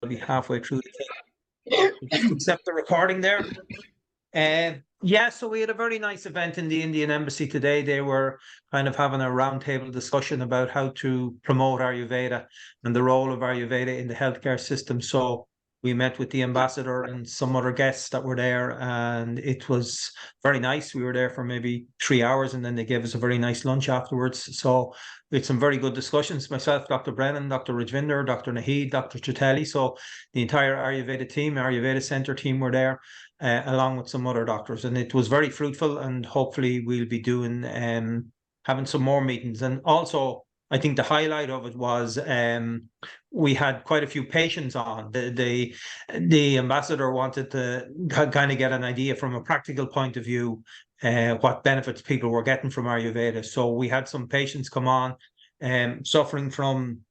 I'll be halfway through the thing. Just accept the recording there. Yeah, so we had a very nice event in the Indian Embassy today. They were kind of having a roundtable discussion about how to promote Ayurveda and the role of Ayurveda in the healthcare system. So we met with the ambassador and some other guests that were there, and it was very nice. We were there for maybe 3 hours, and then they gave us a very nice lunch afterwards. So we had some very good discussions. Myself, Dr. Brennan, Dr. Rajvinder, Dr. Naheed, Dr. Chitali. So the entire Ayurveda team, Ayurveda Center team were there. Along with some other doctors, and it was very fruitful. And hopefully, we'll be doing having some more meetings. And also, I think the highlight of it was we had quite a few patients on. The ambassador wanted to kind of get an idea from a practical point of view what benefits people were getting from Ayurveda. So we had some patients come on suffering from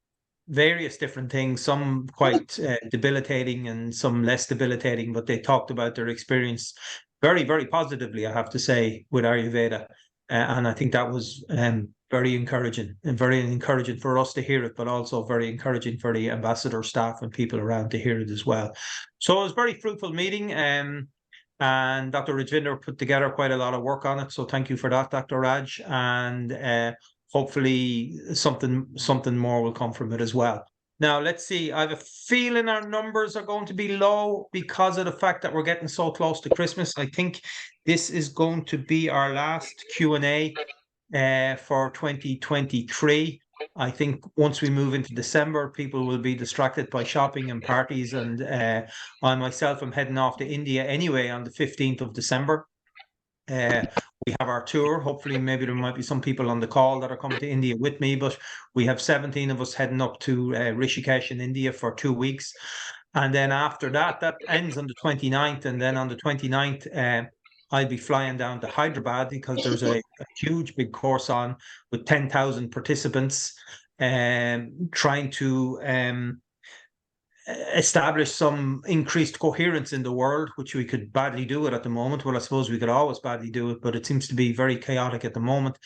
various different things, some quite debilitating and some less debilitating, but they talked about their experience very, very positively, I have to say, with Ayurveda. And I think that was very encouraging, and very encouraging for us to hear it, but also very encouraging for the ambassador staff and people around to hear it as well. So it was a very fruitful meeting. And Dr. Rajvinder put together quite a lot of work on it. So thank you for that, Dr. Raj. And hopefully something more will come from it as well. Now, let's see. I have a feeling our numbers are going to be low because of the fact that we're getting so close to Christmas. I think this is going to be our last Q&A for 2023. I think once we move into December, people will be distracted by shopping and parties. And I myself am heading off to India anyway on the 15th of December. We have our tour. Hopefully, maybe there might be some people on the call that are coming to India with me, but we have 17 of us heading up to Rishikesh in India for 2 weeks. And then after that, that ends on the 29th. And then on the 29th, I'll be flying down to Hyderabad because there's a huge big course on with 10,000 participants trying to establish some increased coherence in the world, which we could badly do it at the moment. Well, I suppose we could always badly do it, but it seems to be very chaotic at the moment.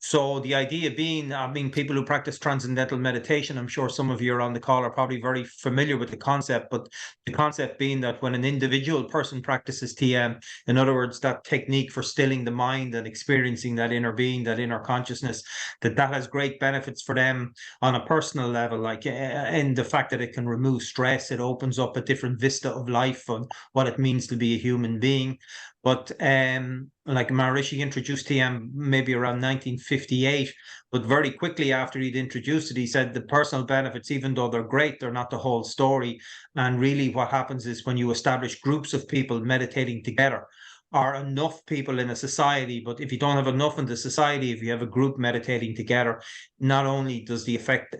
So the idea being, I mean, people who practice transcendental meditation, I'm sure some of you are on the call are probably very familiar with the concept, but the concept being that when an individual person practices TM, in other words, that technique for stilling the mind and experiencing that inner being, that inner consciousness, that has great benefits for them on a personal level, like in the fact that it can remove stress. It opens up a different vista of life and what it means to be a human being. But like Maharishi introduced TM maybe around 1958, but very quickly after he'd introduced it, he said the personal benefits, even though they're great, they're not the whole story. And really what happens is when you establish groups of people meditating together, are enough people in a society, but if you don't have enough in the society, if you have a group meditating together, not only does the effect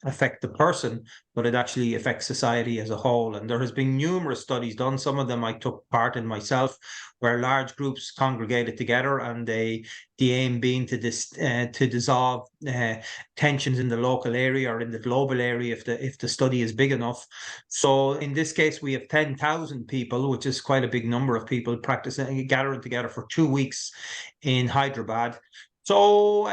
affect the person, but it actually affects society as a whole. And there has been numerous studies done. Some of them I took part in myself, where large groups congregated together, and the aim being to dissolve tensions in the local area or in the global area if the study is big enough. So in this case, we have 10,000 people, which is quite a big number of people practicing, gathering together for 2 weeks in Hyderabad. So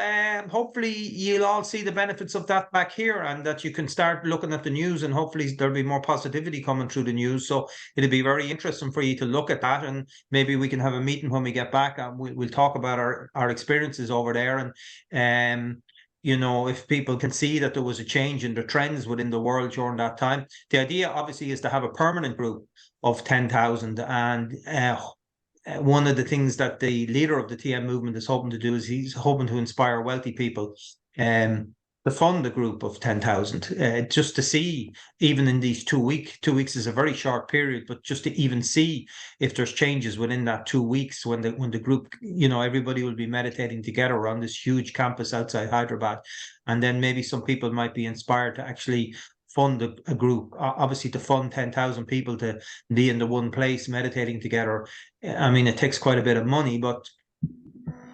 hopefully you'll all see the benefits of that back here, and that you can start looking at the news, and hopefully there'll be more positivity coming through the news. So it'll be very interesting for you to look at that, and maybe we can have a meeting when we get back, and we'll talk about our experiences over there. And you know, if people can see that there was a change in the trends within the world during that time. The idea obviously is to have a permanent group of 10,000, and one of the things that the leader of the TM movement is hoping to do is he's hoping to inspire wealthy people to fund a group of 10,000, just to see, even in these 2 weeks. 2 weeks is a very short period, but just to even see if there's changes within that 2 weeks when the group, you know, everybody will be meditating together on this huge campus outside Hyderabad. And then maybe some people might be inspired to actually fund a group. Obviously, to fund 10,000 people to be in the one place meditating together, I mean, it takes quite a bit of money, but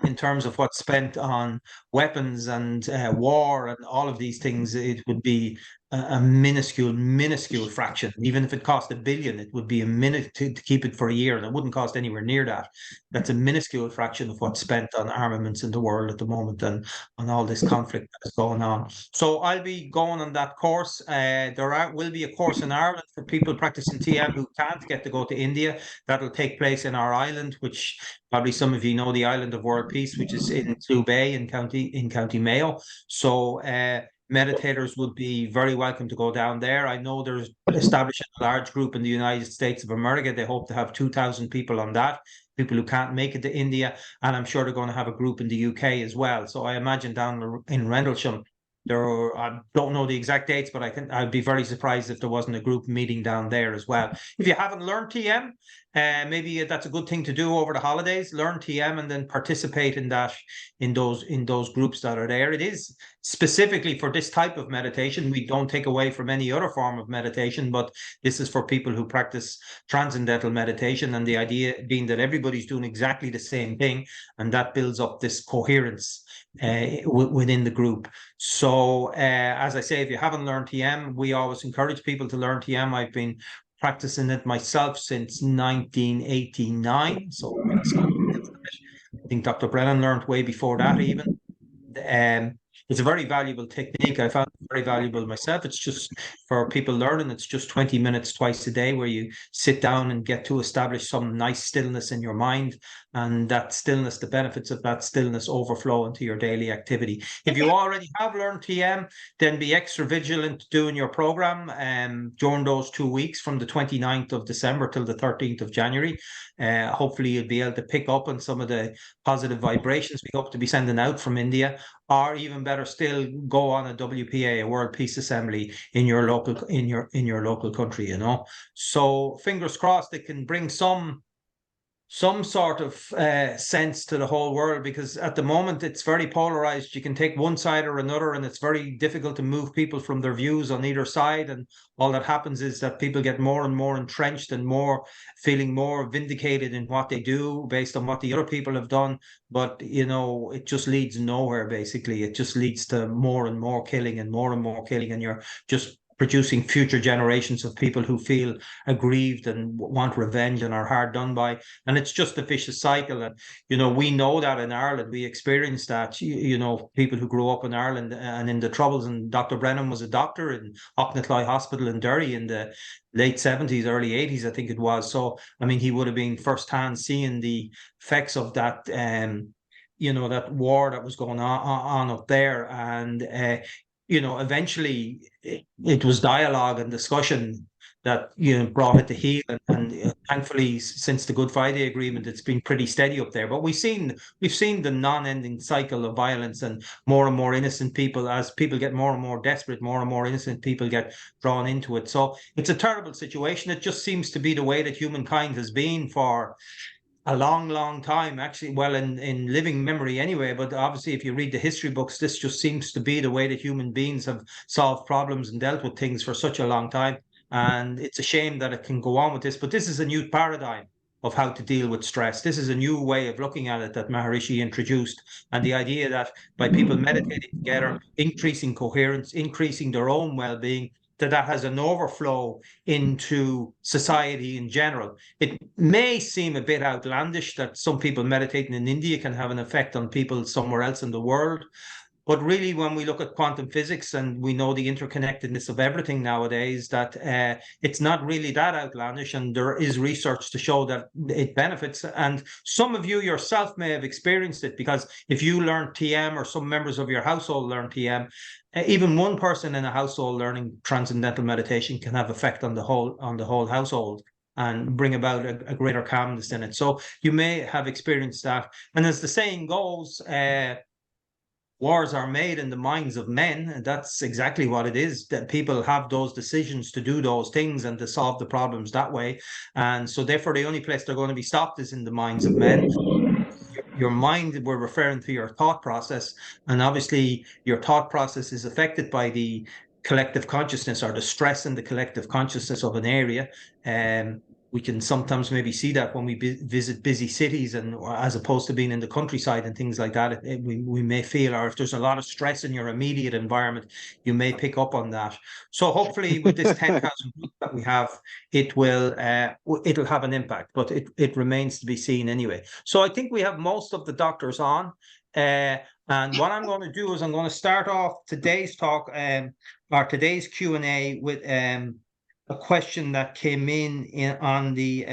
in terms of what's spent on weapons and war and all of these things, it would be a minuscule fraction. Even if it cost $1 billion, it would be a minute to keep it for a year, and it wouldn't cost anywhere near that. That's a minuscule fraction of what's spent on armaments in the world at the moment, and on all this conflict that's going on. So I'll be going on that course. Will be a course in Ireland for people practicing TM who can't get to go to India. That'll take place in our island, which probably some of you know, the island of World Peace, which is in Clew Bay in County Mayo. So meditators would be very welcome to go down there. I know there's establishing a large group in the United States of America. They hope to have 2,000 people on that, people who can't make it to India. And I'm sure they're going to have a group in the UK as well. So I imagine down in Rendlesham, I don't know the exact dates, but I'd be very surprised if there wasn't a group meeting down there as well. If you haven't learned TM, maybe that's a good thing to do over the holidays. Learn TM and then participate in those groups that are there. It is specifically for this type of meditation. We don't take away from any other form of meditation, but this is for people who practice transcendental meditation, and the idea being that everybody's doing exactly the same thing, and that builds up this coherence within the group. So as I say, if you haven't learned TM, we always encourage people to learn TM. I've been practicing it myself since 1989. So I think Dr. Brennan learned way before that even. It's a very valuable technique. I found it very valuable myself. It's just for people learning, it's just 20 minutes twice a day where you sit down and get to establish some nice stillness in your mind. And that stillness, the benefits of that stillness overflow into your daily activity. If you already have learned TM, then be extra vigilant doing your program during those 2 weeks from the 29th of December till the 13th of January. Hopefully you'll be able to pick up on some of the positive vibrations we hope to be sending out from India, or even better still, go on a WPA, a World Peace Assembly in your local country, you know. So fingers crossed it can bring some sort of sense to the whole world, because at the moment it's very polarized. You can take one side or another, and it's very difficult to move people from their views on either side. And all that happens is that people get more and more entrenched and feeling more vindicated in what they do based on what the other people have done. But, you know, it just leads nowhere, basically. It just leads to more and more killing and more and more killing. And you're just producing future generations of people who feel aggrieved and want revenge and are hard done by. And it's just a vicious cycle. And, you know, we know that in Ireland, we experienced that, you know, people who grew up in Ireland and in the Troubles. And Dr. Brennan was a doctor in Auchnatlai Hospital in Derry in the late 70s, early 80s, I think it was. So, I mean, he would have been firsthand seeing the effects of that, you know, that war that was going on up there. And, you know, eventually it was dialogue and discussion that, you know, brought it to heel. And thankfully, since the Good Friday Agreement, it's been pretty steady up there. But we've seen the non-ending cycle of violence, and more innocent people, as people get more and more desperate, more and more innocent people get drawn into it. So it's a terrible situation. It just seems to be the way that humankind has been for a long time, actually. Well, in living memory anyway. But obviously, if you read the history books, this just seems to be the way that human beings have solved problems and dealt with things for such a long time. And it's a shame that it can go on with this. But this is a new paradigm of how to deal with stress. This is a new way of looking at it that Maharishi introduced. And the idea that by people meditating together, increasing coherence, increasing their own well-being, that has an overflow into society in general. It may seem a bit outlandish that some people meditating in India can have an effect on people somewhere else in the world. But really, when we look at quantum physics and we know the interconnectedness of everything nowadays, that it's not really that outlandish. And there is research to show that it benefits. And some of you yourself may have experienced it, because if you learn TM or some members of your household learn TM, even one person in a household learning transcendental meditation can have effect on the whole household and bring about a greater calmness in it. So you may have experienced that. And as the saying goes, wars are made in the minds of men, and that's exactly what it is, that people have those decisions to do those things and to solve the problems that way. And so therefore the only place they're going to be stopped is in the minds of men. Your mind, we're referring to your thought process, and obviously your thought process is affected by the collective consciousness, or the stress in the collective consciousness of an area. we can sometimes maybe see that when we visit busy cities, and as opposed to being in the countryside and things like that, we may feel, or if there's a lot of stress in your immediate environment, you may pick up on that. So hopefully with this 10,000 that we have, it'll have an impact, but it remains to be seen anyway. So I think we have most of the doctors on. And what I'm going to do is I'm going to start off today's talk, or today's Q&A, with a question that came in on the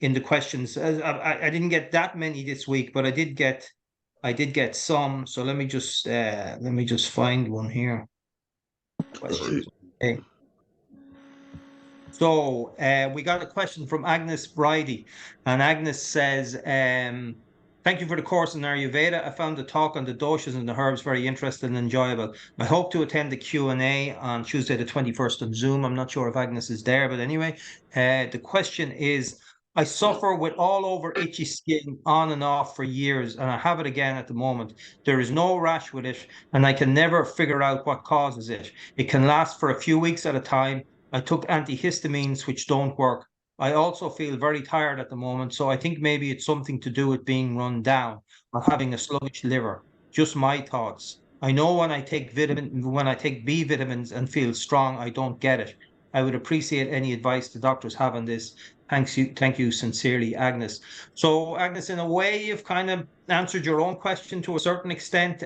in the questions. I didn't get that many this week, but I did get some. So let me just find one here. Questions. Okay. So we got a question from Agnes Bridie, and Agnes says, thank you for the course in Ayurveda. I found the talk on the doshas and the herbs very interesting and enjoyable. I hope to attend the Q&A on Tuesday the 21st on Zoom. I'm not sure if Agnes is there, but anyway, the question is, I suffer with all over itchy skin on and off for years, and I have it again at the moment. There is no rash with it, and I can never figure out what causes it. It can last for a few weeks at a time. I took antihistamines, which don't work. I also feel very tired at the moment, so I think maybe it's something to do with being run down or having a sluggish liver. Just my thoughts. I know when I take B vitamins and feel strong, I don't get it. I would appreciate any advice the doctors have on this. Thank you sincerely, Agnes. So, Agnes, in a way, you've kind of answered your own question to a certain extent.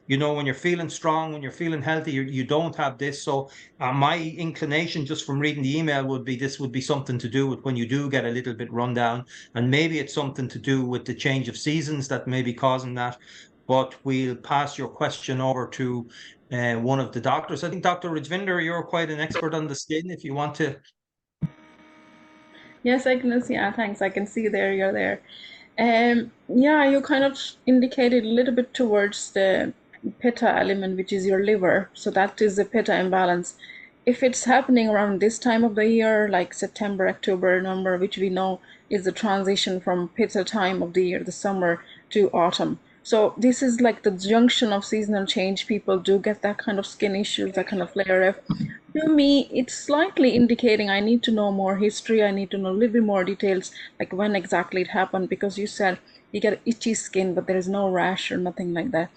When you're feeling strong, when you're feeling healthy, you don't have this. So, my inclination, just from reading the email, would be this would be something to do with when you do get a little bit run down, and maybe it's something to do with the change of seasons that may be causing that. But we'll pass your question over to one of the doctors. I think Dr. Rajvinder, you're quite an expert on the skin. If you want to. Yes, Agnes. Yeah, thanks. I can see there you're there. Yeah, you kind of indicated a little bit towards the pitta element, which is your liver. So that is the pitta imbalance. If it's happening around this time of the year, like September, October, November, which we know is the transition from pitta time of the year, the summer, to autumn. So this is like the junction of seasonal change. People do get that kind of skin issues, that kind of flare up. To me, it's slightly indicating I need to know more history. I need to know a little bit more details, like when exactly it happened, because you said you get itchy skin, but there is no rash or nothing like that.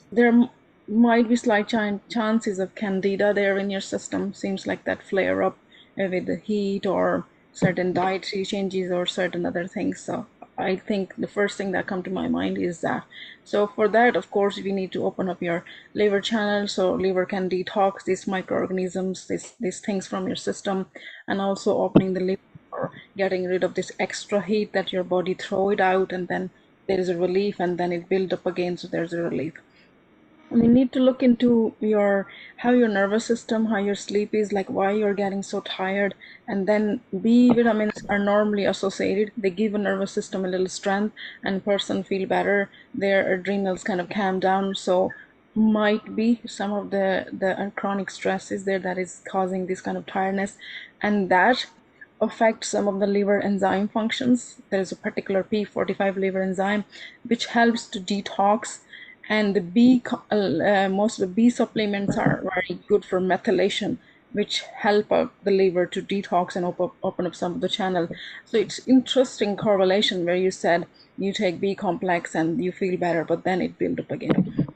There might be slight chances of candida there in your system. Seems like that flare up with the heat or certain dietary changes or certain other things. So I think the first thing that come to my mind is that. So for that, of course, we need to open up your liver channel so liver can detox these microorganisms, these things from your system, and also opening the liver or getting rid of this extra heat that your body throw it out, and then there is a relief, and then it build up again, so there's a relief. We need to look into how your nervous system, how your sleep is, like why you're getting so tired. And then B vitamins are normally associated. They give a nervous system a little strength, and person feel better. Their adrenals kind of calm down. So might be some of the chronic stress is there that is causing this kind of tiredness, and that affect some of the liver enzyme functions. There is a particular P45 liver enzyme which helps to detox, and most of the B supplements are very good for methylation, which help the liver to detox and open up some of the channel. So it's interesting correlation where you said you take B complex and you feel better, but then it build up again.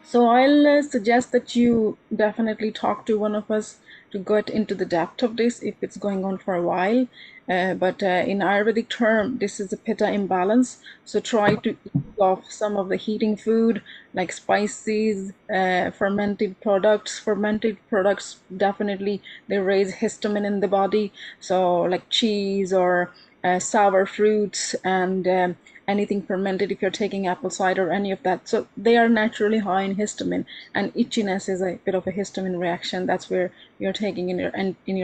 So I'll suggest that you definitely talk to one of us to get into the depth of this if it's going on for a while. But in Ayurvedic term, this is a pitta imbalance. So try to eat off some of the heating food like spices, fermented products. Fermented products definitely they raise histamine in the body. So like cheese or sour fruits and anything fermented, if you're taking apple cider or any of that, so they are naturally high in histamine, and itchiness is a bit of a histamine reaction. That's where you're taking in your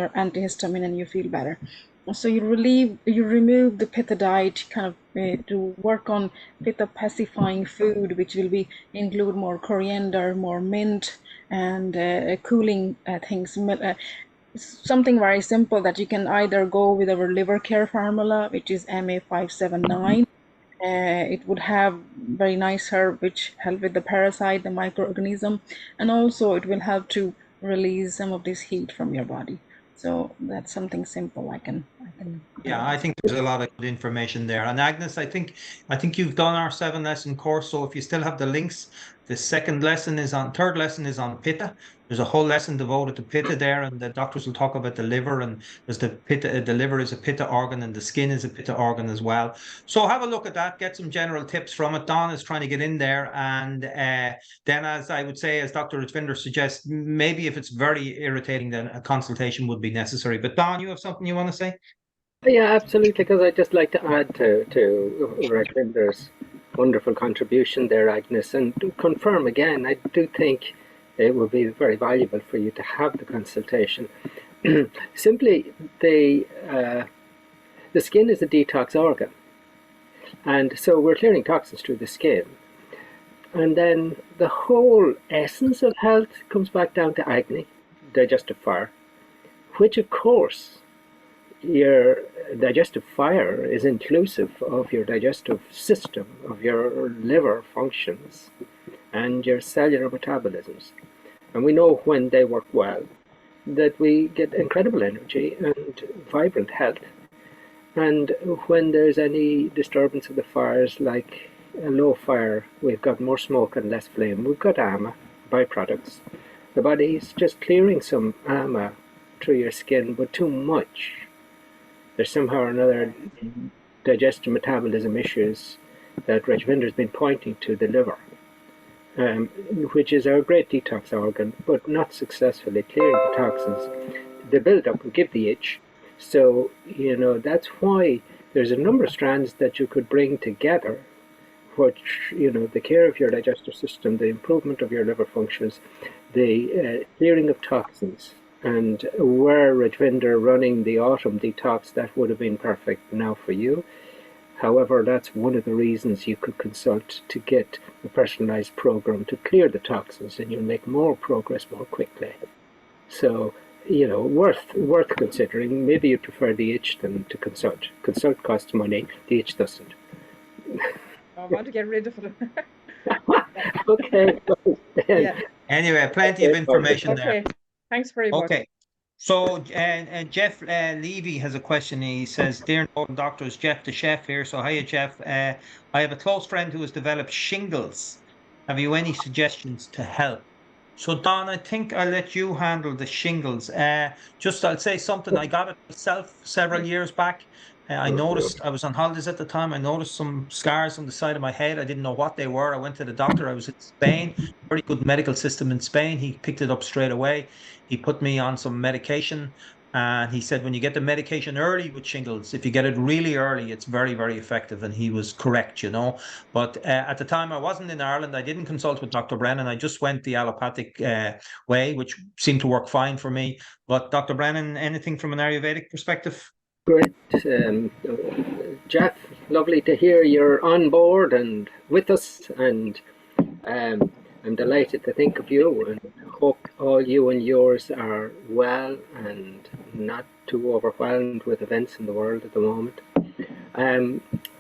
antihistamine and you feel better. So you remove the pitta diet kind of to work on pitta pacifying food, which will be include more coriander, more mint, and cooling things. Something very simple that you can either go with our liver care formula, which is MA579. It would have very nice herb which help with the parasite, the microorganism, and also it will help to release some of this heat from your body. So that's something simple I can. Yeah, I think there's a lot of good information there. And Agnes, I think you've done our 7 lesson course. So if you still have the links, the third lesson is on pitta. There's a whole lesson devoted to pitta there, and the doctors will talk about the liver, and there's the pitta, the liver is a pitta organ, and the skin is a pitta organ as well. So have a look at that, get some general tips from it. Don is trying to get in there, and then, as I would say, as Dr. Rajvinder suggests, maybe if it's very irritating, then a consultation would be necessary. But Don, you have something you want to say? Yeah, absolutely. Because I'd just like to add to Ravinder's wonderful contribution there, Agnes, and to confirm again, I do think it would be very valuable for you to have the consultation. Simply, the skin is a detox organ, and so we're clearing toxins through the skin. And then the whole essence of health comes back down to agni, digestive fire, which of course your digestive fire is inclusive of your digestive system, of your liver functions and your cellular metabolisms. And we know when they work well that we get incredible energy and vibrant health. And when there's any disturbance of the fires, like a low fire, we've got more smoke and less flame. We've got ama, byproducts. The body's just clearing some ama through your skin, but too much. There's somehow or another digestive metabolism issues that Rajvinder's been pointing to the liver, which is our great detox organ, but not successfully clearing the toxins. The build-up will give the itch. So, that's why there's a number of strands that you could bring together, which, the care of your digestive system, the improvement of your liver functions, the clearing of toxins. And were Rajvinder running the autumn detox, that would have been perfect now for you. However, that's one of the reasons you could consult to get a personalized program to clear the toxins, and you'll make more progress more quickly. So, worth considering. Maybe you prefer the itch than to consult. Consult costs money, the itch doesn't. I want to get rid of it. Okay. Yeah. Anyway, plenty of information there. Okay. Thanks very much. Okay. So, and Jeff Levy has a question. He says, "Dear Noel and Doctors, Jeff the chef here. So, hiya, Jeff. I have a close friend who has developed shingles. Have you any suggestions to help?" So, Don, I think I'll let you handle the shingles. I'll say something. I got it myself several years back. I noticed, I was on holidays at the time. I noticed some scars on the side of my head. I didn't know what they were. I went to the doctor. I was in Spain, very good medical system in Spain. He picked it up straight away. He put me on some medication. And he said, when you get the medication early with shingles, if you get it really early, it's very, very effective. And he was correct, But at the time, I wasn't in Ireland. I didn't consult with Dr. Brennan. I just went the allopathic way, which seemed to work fine for me. But Dr. Brennan, anything from an Ayurvedic perspective? Great. Jeff, lovely to hear you're on board and with us. And I'm delighted to think of you, and hope all you and yours are well and not too overwhelmed with events in the world at the moment.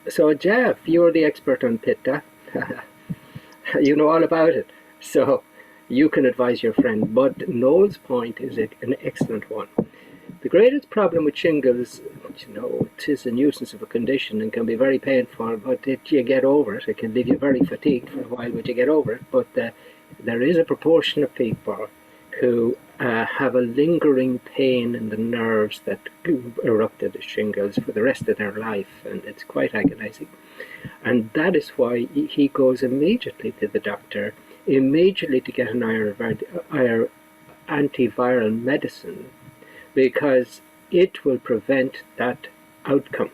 So Jeff, you're the expert on pitta. You know all about it, so you can advise your friend. But Noel's point is an excellent one. The greatest problem with shingles, it is a nuisance of a condition and can be very painful, but you get over it. It can leave you very fatigued for a while, but you get over it. But there is a proportion of people who have a lingering pain in the nerves that erupted as shingles for the rest of their life, and it's quite agonizing. And that is why he goes immediately to the doctor, immediately to get an antiviral medicine, because it will prevent that outcome.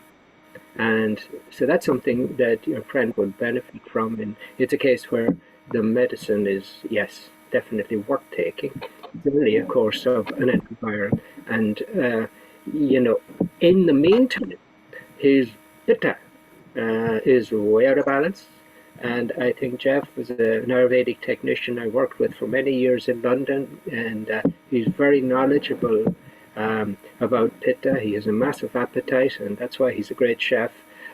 And so that's something that your friend would benefit from. And it's a case where the medicine is, yes, definitely worth taking. It's really a course of an antiviral. And, in the meantime, his pitta is way out of balance. And I think Jeff was an Ayurvedic technician I worked with for many years in London, and he's very knowledgeable about pitta. He has a massive appetite, and that's why he's a great chef.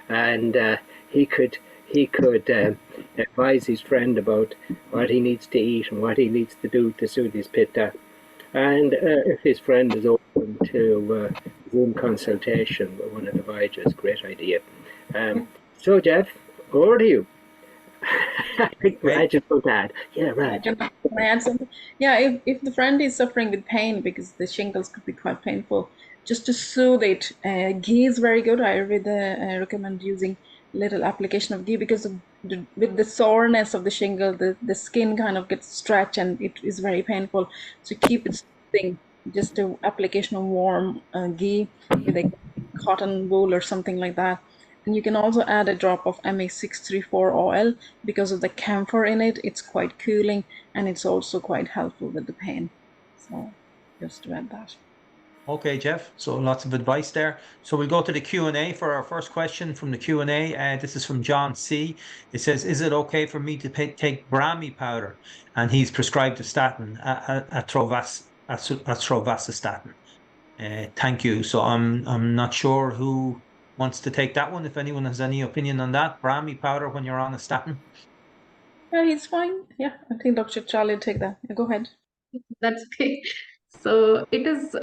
And he could advise his friend about what he needs to eat and what he needs to do to soothe his pitta. And if his friend is open to Zoom consultation with one of the Vija's, great idea. So, Jeff, over to you. I think Raj is going to add. Yeah, Raj. Can I add something? Yeah, if the friend is suffering with pain, because the shingles could be quite painful, just to soothe it, ghee is very good. I recommend using little application of ghee, because with the soreness of the shingle, the skin kind of gets stretched and it is very painful. So keep it soothing. Just a application of warm ghee with a cotton wool or something like that. And you can also add a drop of MA634 oil, because of the camphor in it. It's quite cooling and it's also quite helpful with the pain. So just to add that. Okay, Jeff. So lots of advice there. So we'll go to the Q&A for our first question from the Q&A. This is from John C. It says, is it okay for me to take Brahmi powder? And he's prescribed a statin, atorvastatin. Thank you. So I'm not sure who wants to take that one. If anyone has any opinion on that, Brahmi powder when you're on a statin. Yeah, he's fine. Yeah, I think Dr. Charlie will take that. Yeah, go ahead. That's okay. So it is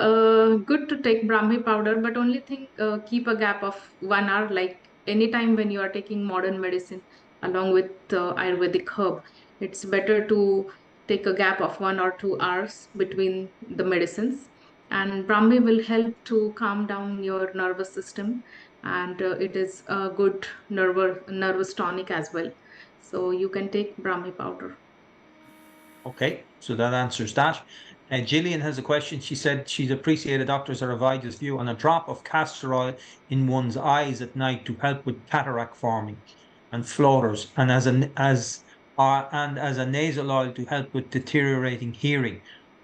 good to take Brahmi powder, but only thing, keep a gap of 1 hour, like anytime when you are taking modern medicine along with Ayurvedic herb, it's better to take a gap of 1 or 2 hours between the medicines. And Brahmi will help to calm down your nervous system, and it is a good nervous tonic as well. So you can take Brahmi powder. Okay, so that answers that. Gillian has a question. She said she's appreciated Dr. Zaravaja's view on a drop of castor oil in one's eyes at night to help with cataract forming and floaters, and as a nasal oil to help with deteriorating hearing.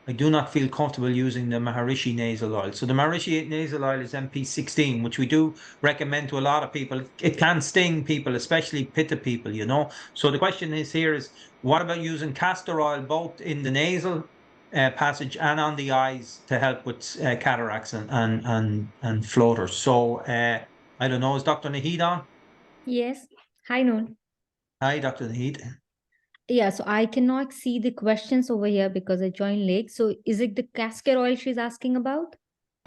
I do not feel comfortable using the Maharishi nasal oil. So the Maharishi nasal oil is MP16, which we do recommend to a lot of people. It can sting people, especially pitta people, you know. So the question is here is, what about using castor oil both in the nasal passage and on the eyes to help with cataracts and floaters? So I don't know, is Dr. Naheed on? Yes. Hi, Noel. Hi, Dr. Naheed. Yeah, so I cannot see the questions over here because I joined late. So is it the castor oil she's asking about?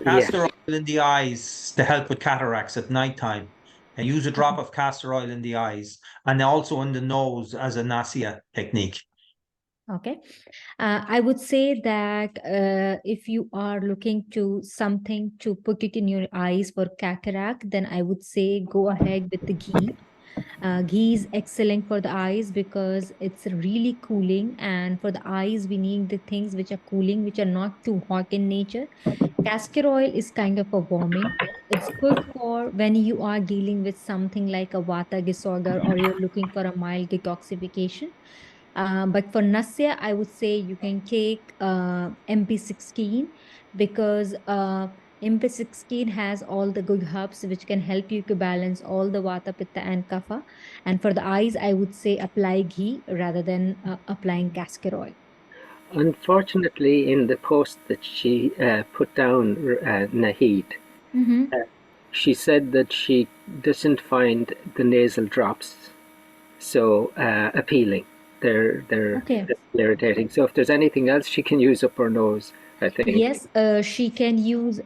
Castor oil in the eyes to help with cataracts at nighttime. And use a drop of castor oil in the eyes and also in the nose as a nasya technique. Okay. I would say that if you are looking to something to put it in your eyes for cataract, then I would say go ahead with the ghee. Ghee is excellent for the eyes because it's really cooling, and for the eyes we need the things which are cooling, which are not too hot in nature. Castor oil is kind of a warming. It's good for when you are dealing with something like a Vata disorder or you're looking for a mild detoxification. But for Nasya, I would say you can take MP16, because MP16 has all the good herbs which can help you to balance all the Vata, Pitta, and Kapha. And for the eyes, I would say apply ghee rather than applying castor oil. Unfortunately, in the post that she put down, Naheed, she said that she doesn't find the nasal drops so appealing. They're irritating. So if there's anything else she can use up her nose, I think. Yes, she can use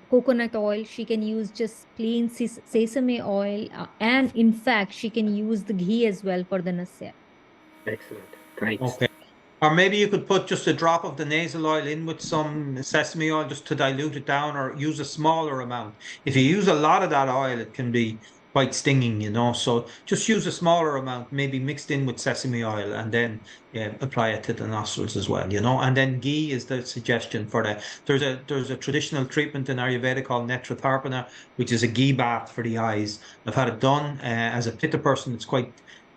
coconut oil. She can use just plain sesame oil. And in fact, she can use the ghee as well for the nasya. Excellent. Thanks. Okay. Or maybe you could put just a drop of the nasal oil in with some sesame oil just to dilute it down, or use a smaller amount. If you use a lot of that oil, it can be quite stinging, you know. So just use a smaller amount, maybe mixed in with sesame oil, and then apply it to the nostrils as well, you know. And then ghee is the suggestion for that. There's a traditional treatment in Ayurveda called Netratharpana, which is a ghee bath for the eyes. I've had it done as a pitta person. It's quite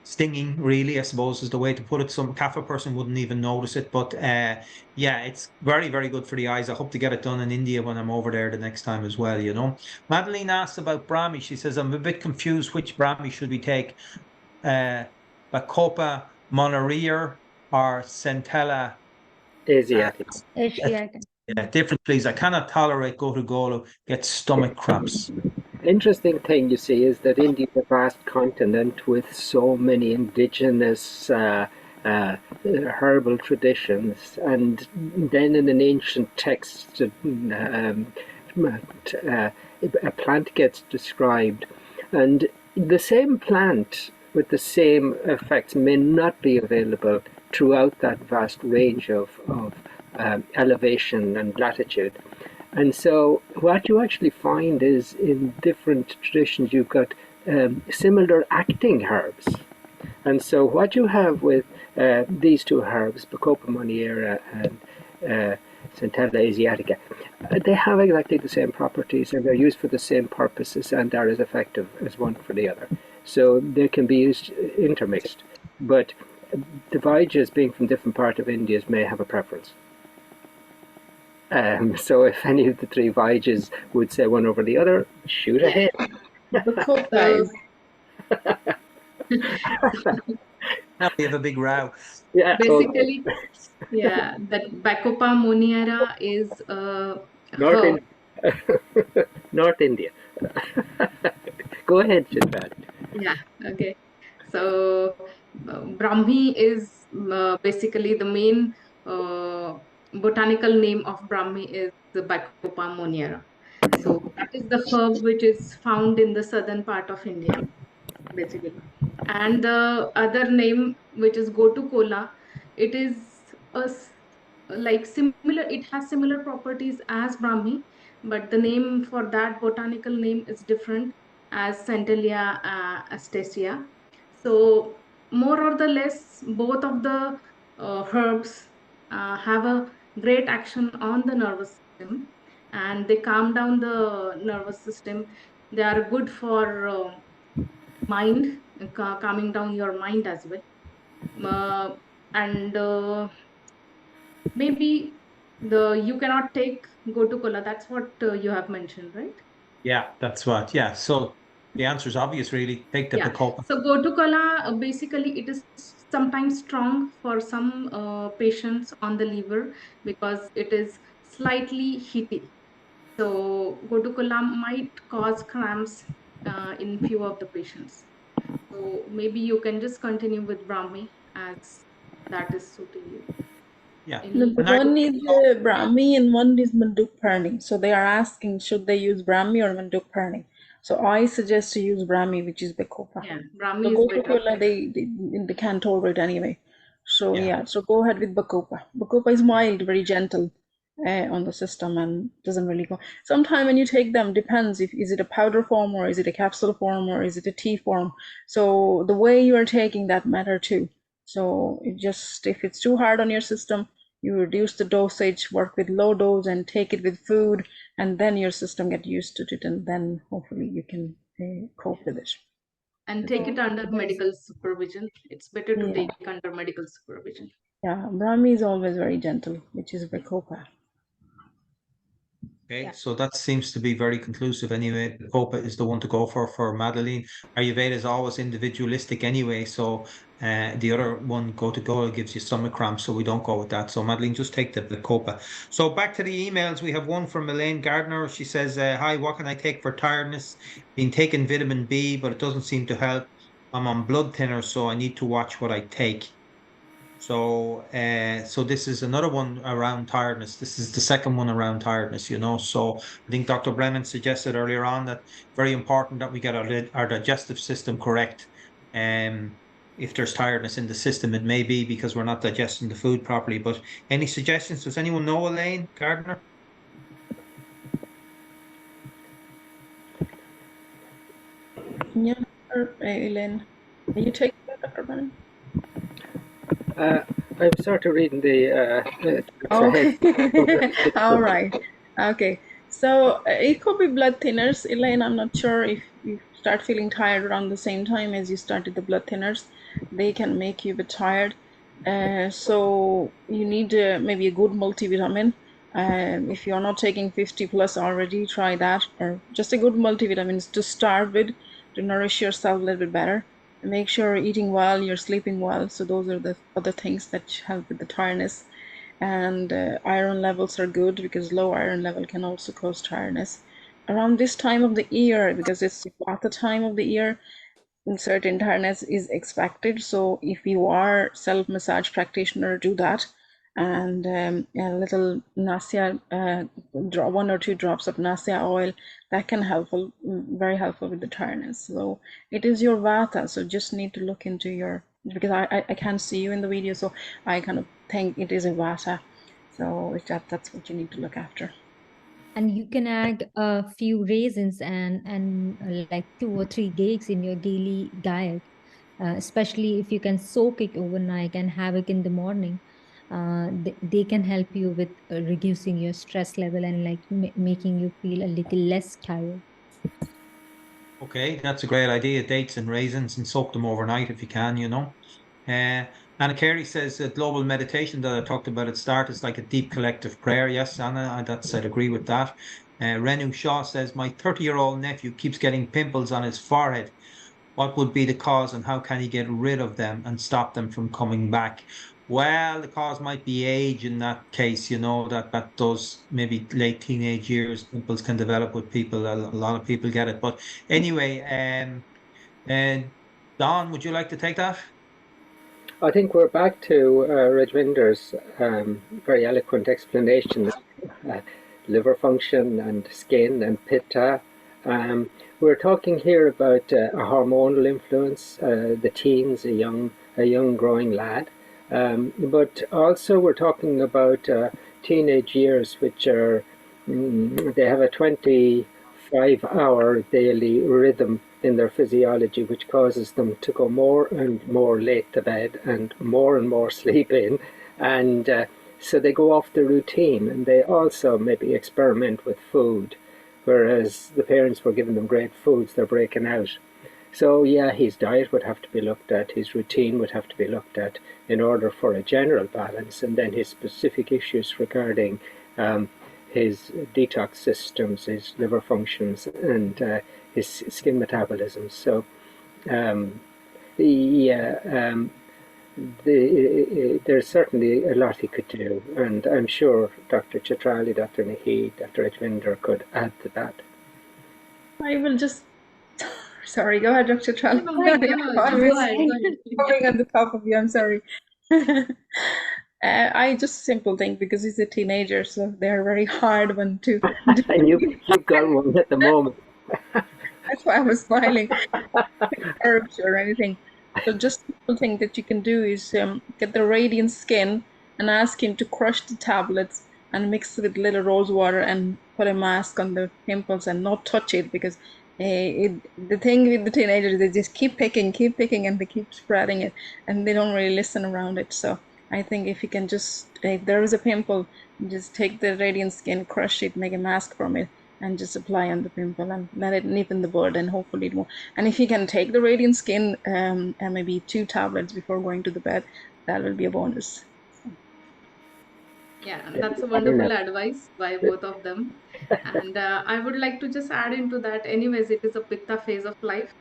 stinging, really, I suppose, is the way to put it. Some kapha person wouldn't even notice it, but yeah, it's very, very good for the eyes. I hope to get it done in India when I'm over there the next time as well, you know. Madeline asked about Brahmi. She says, I'm a bit confused which Brahmi should we take, Bacopa Monarier or Centella Asiatic. Yeah, different, please. I cannot tolerate Golu, get stomach cramps. Interesting thing you see is that India is a vast continent with so many indigenous herbal traditions, and then in an ancient text, a plant gets described, and the same plant with the same effects may not be available throughout that vast range of elevation and latitude. And so what you actually find is in different traditions you've got similar acting herbs. And so what you have with these two herbs, Bacopa monnieri and Centella asiatica, they have exactly the same properties, and they're used for the same purposes, and are as effective as one for the other. So they can be used intermixed. But the Vajas, being from different parts of India, may have a preference. So if any of the three Vajas would say one over the other, shoot ahead. Bacopa is Now we have a big row. Yeah. Basically, yeah, that Bacopa monnieri is North herb. North India. Go ahead, Shilpad. Yeah, okay. So Brahmi is basically the main botanical name of Brahmi is the Bacopa monnieri. So that is the herb which is found in the southern part of India, basically. And the other name, which is Gotu kola, it is like similar, it has similar properties as Brahmi, but the name for that botanical name is different, as Centellia astacia. So more or the less, both of the herbs have a great action on the nervous system, and they calm down the nervous system. They are good for mind, calming down your mind as well. And maybe you cannot take Gotu kola. That's what you have mentioned, right? Yeah, that's what. Yeah. So the answer is obvious, really. Take the Yeah. Bacopa. So Gotu kola, basically, it is sometimes strong for some patients on the liver because it is slightly heaty. So Gotu kola might cause cramps in few of the patients. So maybe you can just continue with Brahmi as that is suiting you. Yeah. no, Any? but And are one you is Brahmi and one is Manduk Parni. So they are asking, should they use Brahmi or Manduk Parni? So I suggest to use Brahmi, which is Bacopa. Yeah, So Brahmi is Gotu better. kola, they can't tolerate anyway. So Yeah. yeah, so go ahead with Bacopa. Bacopa is mild, very gentle on the system, and doesn't really go. Sometime when you take them, depends if is it a powder form or is it a capsule form or is it a tea form. So the way you are taking that matter too. So it just if it's too hard on your system, you reduce the dosage, work with low dose, and take it with food, and then your system get used to it, and then hopefully you can cope with it. And take it under medical supervision. It's better to Yeah, take under medical supervision. yeah. Brahmi is always very gentle, which is Bacopa. Okay, Yeah. so that seems to be very conclusive anyway. Bacopa is the one to go for Madeline. Ayurveda is always individualistic anyway, so the other one, Gotu kola, gives you stomach cramps, so we don't go with that. So Madeline, just take the Bacopa. So back to the emails, we have one from Elaine Gardner. She says, "Hi, what can I take for tiredness? Been taking vitamin B, but it doesn't seem to help. I'm on blood thinners, so I need to watch what I take." So, so this is another one around tiredness. This is the second one around tiredness, you know. So I think Dr. Brennan suggested earlier on that very important that we get our digestive system correct. If there's tiredness in the system, it may be because we're not digesting the food properly. But any suggestions? Does anyone know Elaine Gardner? Yeah, Elaine, are you taking that, Dr. Brennan? I'm sort of reading the Oh, ahead. all right. Okay. So it could be blood thinners. Elaine, I'm not sure if you start feeling tired around the same time as you started the blood thinners. They can make you a bit tired. So you need maybe a good multivitamin. If you're not taking 50 plus already, try that. Or just a good multivitamin to start with to nourish yourself a little bit better. And make sure you're eating well, you're sleeping well. So those are the other things that help with the tiredness. And iron levels are good because low iron level can also cause tiredness. Around this time of the year, because it's Vata time of the year, certain tiredness is expected. So if you are self-massage practitioner, do that. And a little nasya, draw 1 or 2 drops of nasya oil, that can very helpful with the tiredness. So it is your vata, so just need to look into your, because I can't see you in the video, so I kind of think it is a vata. So that's what you need to look after. And you can add a few raisins and like 2 or 3 dates in your daily diet, especially if you can soak it overnight and have it in the morning. They can help you with reducing your stress level and like making you feel a little less tired. Okay, that's a great idea. Dates and raisins, and soak them overnight if you can, Anna Carey says that global meditation that I talked about at start is like a deep collective prayer. Yes, Anna, I'd agree with that. Renu Shaw says, my 30-year-old nephew keeps getting pimples on his forehead. What would be the cause and how can he get rid of them and stop them from coming back? Well, the cause might be age in that case, that does maybe late teenage years, pimples can develop with people. A lot of people get it. But anyway, and Don, would you like to take that? I think we're back to Rajvinder's very eloquent explanation of liver function and skin and pitta. We're talking here about a hormonal influence, the teens, a young growing lad. But also we're talking about teenage years, which are, they have a 25-hour daily rhythm in their physiology, which causes them to go more and more late to bed and more sleep in. And so they go off the routine, and they also maybe experiment with food, whereas the parents were giving them great foods, they're breaking out. So yeah, his diet would have to be looked at, his routine would have to be looked at in order for a general balance, and then his specific issues regarding his detox systems, his liver functions, and his skin metabolism. So there's certainly a lot he could do, and I'm sure Dr. Chitrali, Dr. Naheed, Dr. Rajvinder could add to that. I will just, sorry, go ahead, Dr. Chitrali. No, go ahead. Coming on the top of you, I'm sorry. I just simple think because he's a teenager, so they're very hard one to do. And you've got one at the moment. That's why I was smiling. Herbs or anything. So just simple thing that you can do is get the Radiant Skin and ask him to crush the tablets and mix it with little rose water and put a mask on the pimples and not touch it, because the thing with the teenagers, they just keep picking, and they keep spreading it, and they don't really listen around it. So I think if you can just, if there is a pimple, just take the Radiant Skin, crush it, make a mask from it, and just apply on the pimple and let it nip in the bud, and hopefully it won't. And if you can take the Radiant Skin and maybe 2 tablets before going to the bed, that will be a bonus. Yeah, that's a wonderful advice by both of them. And I would like to just add into that, anyways, it is a pitta phase of life.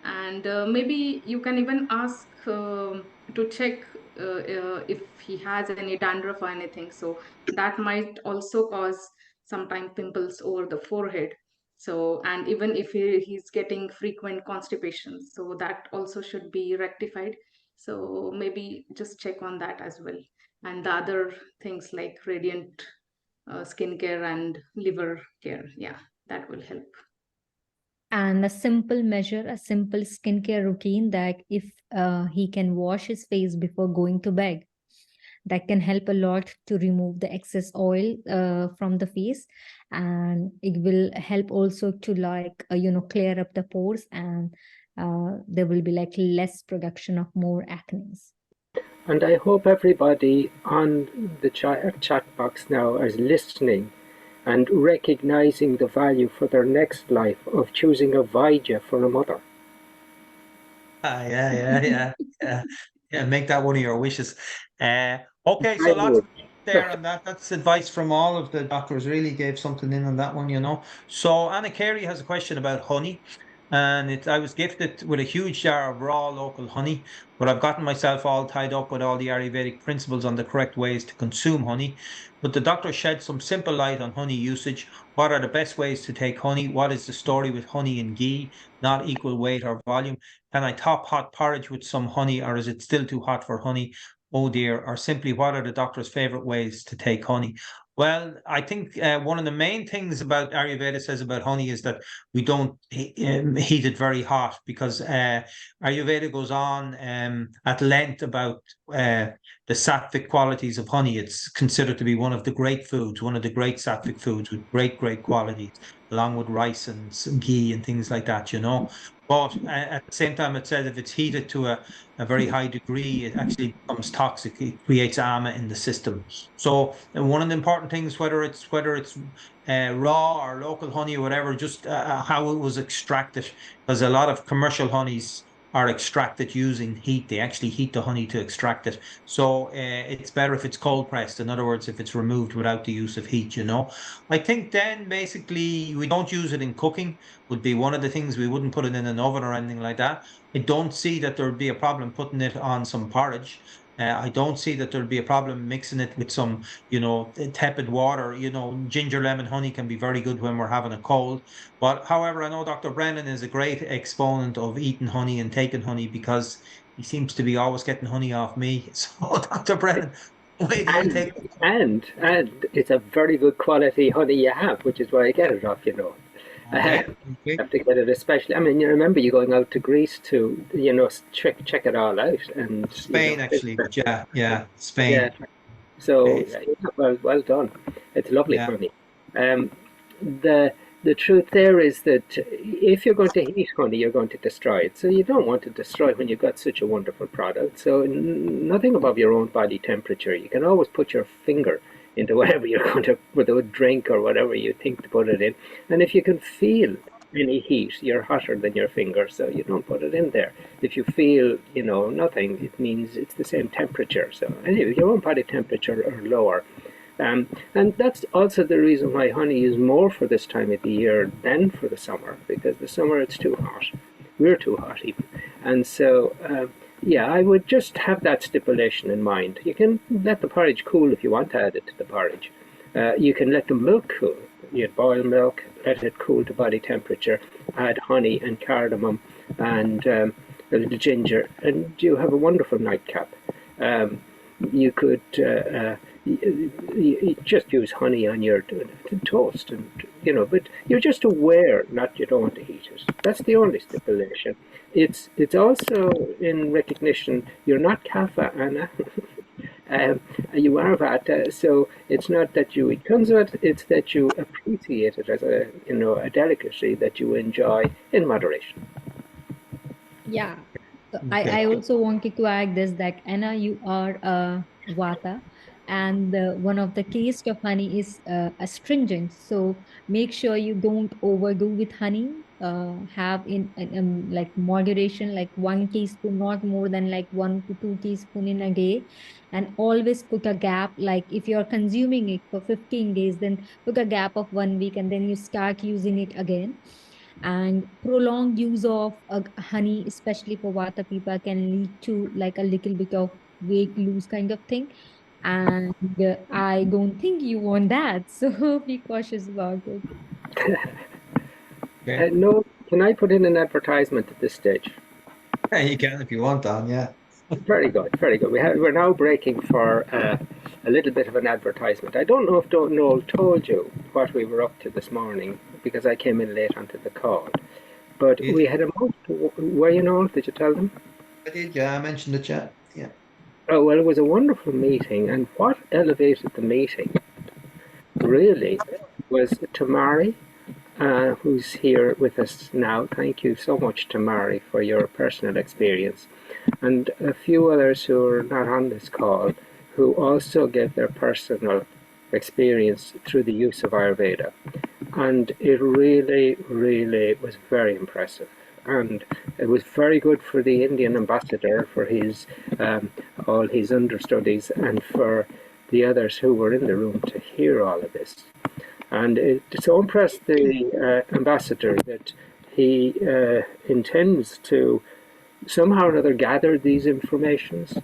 And maybe you can even ask to check if he has any dandruff or anything. So that might also cause sometimes pimples over the forehead. So, and even if he's getting frequent constipation, so that also should be rectified. So maybe just check on that as well. And the other things like radiant skincare and liver care, yeah, that will help. And a simple measure, a simple skincare routine that if he can wash his face before going to bed, that can help a lot to remove the excess oil from the face, and it will help also to like clear up the pores, and there will be like less production of more acne. And I hope everybody on the chat box now is listening and recognizing the value for their next life of choosing a Vaidya for a mother. Yeah. Make that one of your wishes. Okay, so lots there, and that's advice from all of the doctors. Really gave something in on that one, So Anna Carey has a question about honey. and I was gifted with a huge jar of raw local honey, but I've gotten myself all tied up with all the Ayurvedic principles on the correct ways to consume honey. But the doctor shed some simple light on honey usage. What are the best ways to take honey? What is the story with honey and ghee, not equal weight or volume? Can I top hot porridge with some honey, or is it still too hot for honey? Oh dear. Or simply, what are the doctor's favorite ways to take honey? Well, I think one of the main things about Ayurveda says about honey is that we don't heat it very hot, because Ayurveda goes on at length about the sattvic qualities of honey. It's considered to be one of the great foods, one of the great sattvic foods with great qualities, along with rice and some ghee and things like that, you know. But at the same time, it says if it's heated to a very high degree, it actually becomes toxic. It creates ama in the system. So one of the important things, whether it's raw or local honey or whatever, just how it was extracted, because a lot of commercial honeys are extracted using heat. They actually heat the honey to extract it. So it's better if it's cold pressed. In other words, if it's removed without the use of heat, you know. I think then basically we don't use it in cooking, would be one of the things. We wouldn't put it in an oven or anything like that. I don't see that there would be a problem putting it on some porridge. I don't see that there'd be a problem mixing it with some, you know, tepid water. You know, ginger, lemon, honey can be very good when we're having a cold. But however, I know Dr. Brennan is a great exponent of eating honey and taking honey, because he seems to be always getting honey off me. So, Dr. Brennan, why do you take it? And it's a very good quality honey you have, which is why I get it off, you know. Okay. Have to get it especially. I mean, you remember you going out to Greece to, you know, check it all out, and Spain, you know, actually, but yeah, Spain. yeah. So Okay. yeah, well done. It's lovely Yeah. honey. The truth there is that if you're going to heat honey, you're going to destroy it. So you don't want to destroy when you've got such a wonderful product. So nothing above your own body temperature. You can always put your finger into whatever you're going to, with a drink or whatever you think to put it in. And if you can feel any heat, you're hotter than your finger, so you don't put it in there. If you feel, you know, nothing, it means it's the same temperature. So anyway, your own body temperature or lower. And that's also the reason why honey is more for this time of the year than for the summer, because the summer it's too hot. We're too hot even. And so, yeah, I would just have that stipulation in mind. You can let the porridge cool if you want to add it to the porridge. You can let the milk cool. You boil milk, let it cool to body temperature, add honey and cardamom and a little ginger, and you have a wonderful nightcap. You could you just use honey on your toast, and you know, but you're just aware not you don't want to heat it. That's the only stipulation. It's also in recognition you're not kapha, Anna. You are Vata, so it's not that you eat tons of it, it's that you appreciate it as a, you know, a delicacy that you enjoy in moderation. Yeah. So Okay. I also wanted to add this, that Anna, you are a Vata, and one of the taste of honey is astringent. So make sure you don't overdo with honey. Have in like moderation, like 1 teaspoon, not more than like 1 to 2 teaspoon in a day, and always put a gap. Like if you're consuming it for 15 days, then put a gap of 1 week, and then you start using it again. And prolonged use of honey, especially for Vata people, can lead to like a little bit of weight loss kind of thing. And I don't think you want that. So be cautious about it. Okay. No, can I put in an advertisement at this stage? Yeah, you can if you want, Don. Yeah. Very good, very good. We're now breaking for a little bit of an advertisement. I don't know if Noel told you what we were up to this morning, because I came in late onto the call. But we had a were you, Noel? Did you tell them? I did, yeah. I mentioned the chat. Yeah. Oh, well, it was a wonderful meeting, and what elevated the meeting really was Tamari, who's here with us now. Thank you so much, Tamari, for your personal experience, and a few others who are not on this call who also gave their personal experience through the use of Ayurveda. And it really, really was very impressive. And it was very good for the Indian ambassador, for his all his understudies, and for the others who were in the room to hear all of this. And it so impressed the ambassador that he intends to somehow or other gather these informations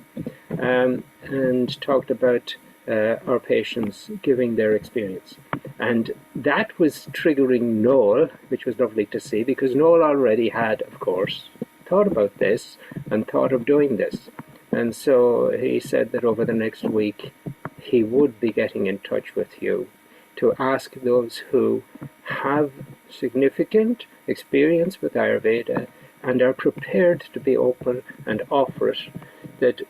and talked about our patients giving their experience. And that was triggering Noel, which was lovely to see, because Noel already had, of course, thought about this and thought of doing this. And so he said that over the next week he would be getting in touch with you to ask those who have significant experience with Ayurveda and are prepared to be open and offer it, that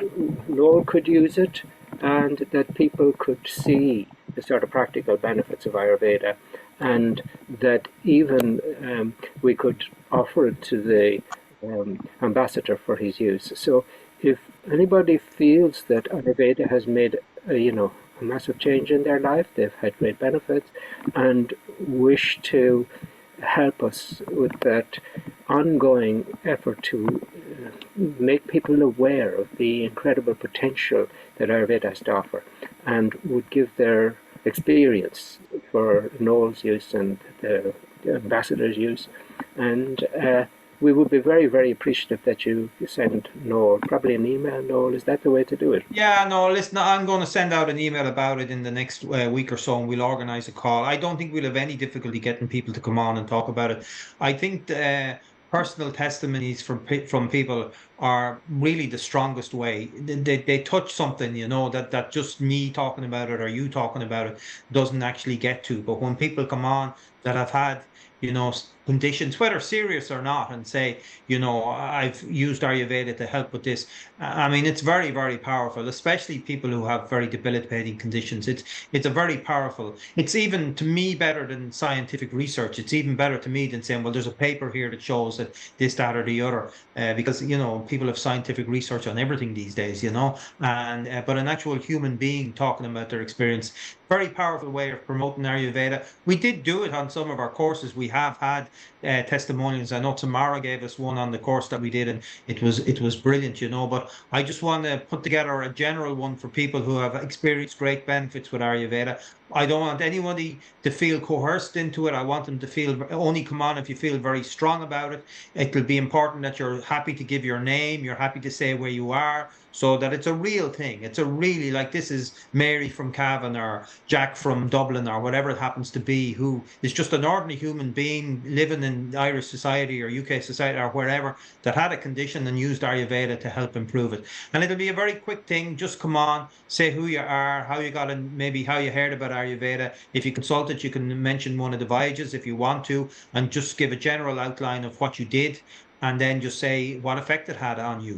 Noel could use it and that people could see the sort of practical benefits of Ayurveda, and that even we could offer it to the ambassador for his use. So if anybody feels that Ayurveda has made a massive change in their life, they've had great benefits, and wish to help us with that ongoing effort to make people aware of the incredible potential that Ayurveda has to offer, and would give their experience for Noel's use and the ambassador's use. And we would be very, very appreciative that you send Noel probably an email. Noel, is that the way to do it? Yeah, no, listen, I'm going to send out an email about it in the next week or so, and we'll organize a call. I don't think we'll have any difficulty getting people to come on and talk about it. I think personal testimonies from people are really the strongest way. They touch something, that just me talking about it or you talking about it doesn't actually get to. But when people come on that have had, conditions, whether serious or not, and say, I've used Ayurveda to help with this. I mean, it's very, very powerful, especially people who have very debilitating conditions. It's a very powerful. It's even to me better than scientific research. It's even better to me than saying, well, there's a paper here that shows that this, that, or the other, because people have scientific research on everything these days, and but an actual human being talking about their experience. Very powerful way of promoting Ayurveda. We did do it on some of our courses. We have had testimonials. I know Tamara gave us one on the course that we did, and it was brilliant, But I just want to put together a general one for people who have experienced great benefits with Ayurveda. I don't want anybody to feel coerced into it. I want them to feel only come on if you feel very strong about it. It will be important that you're happy to give your name, you're happy to say where you are, so that it's a real thing. It's a really, like, this is Mary from Cavan or Jack from Dublin or whatever it happens to be, who is just an ordinary human being living in Irish society or UK society or wherever, that had a condition and used Ayurveda to help improve it. And it'll be a very quick thing. Just come on, say who you are, how you got in, maybe how you heard about Ayurveda. If you consulted, you can mention one of the Vajas if you want to, and just give a general outline of what you did, and then just say what effect it had on you,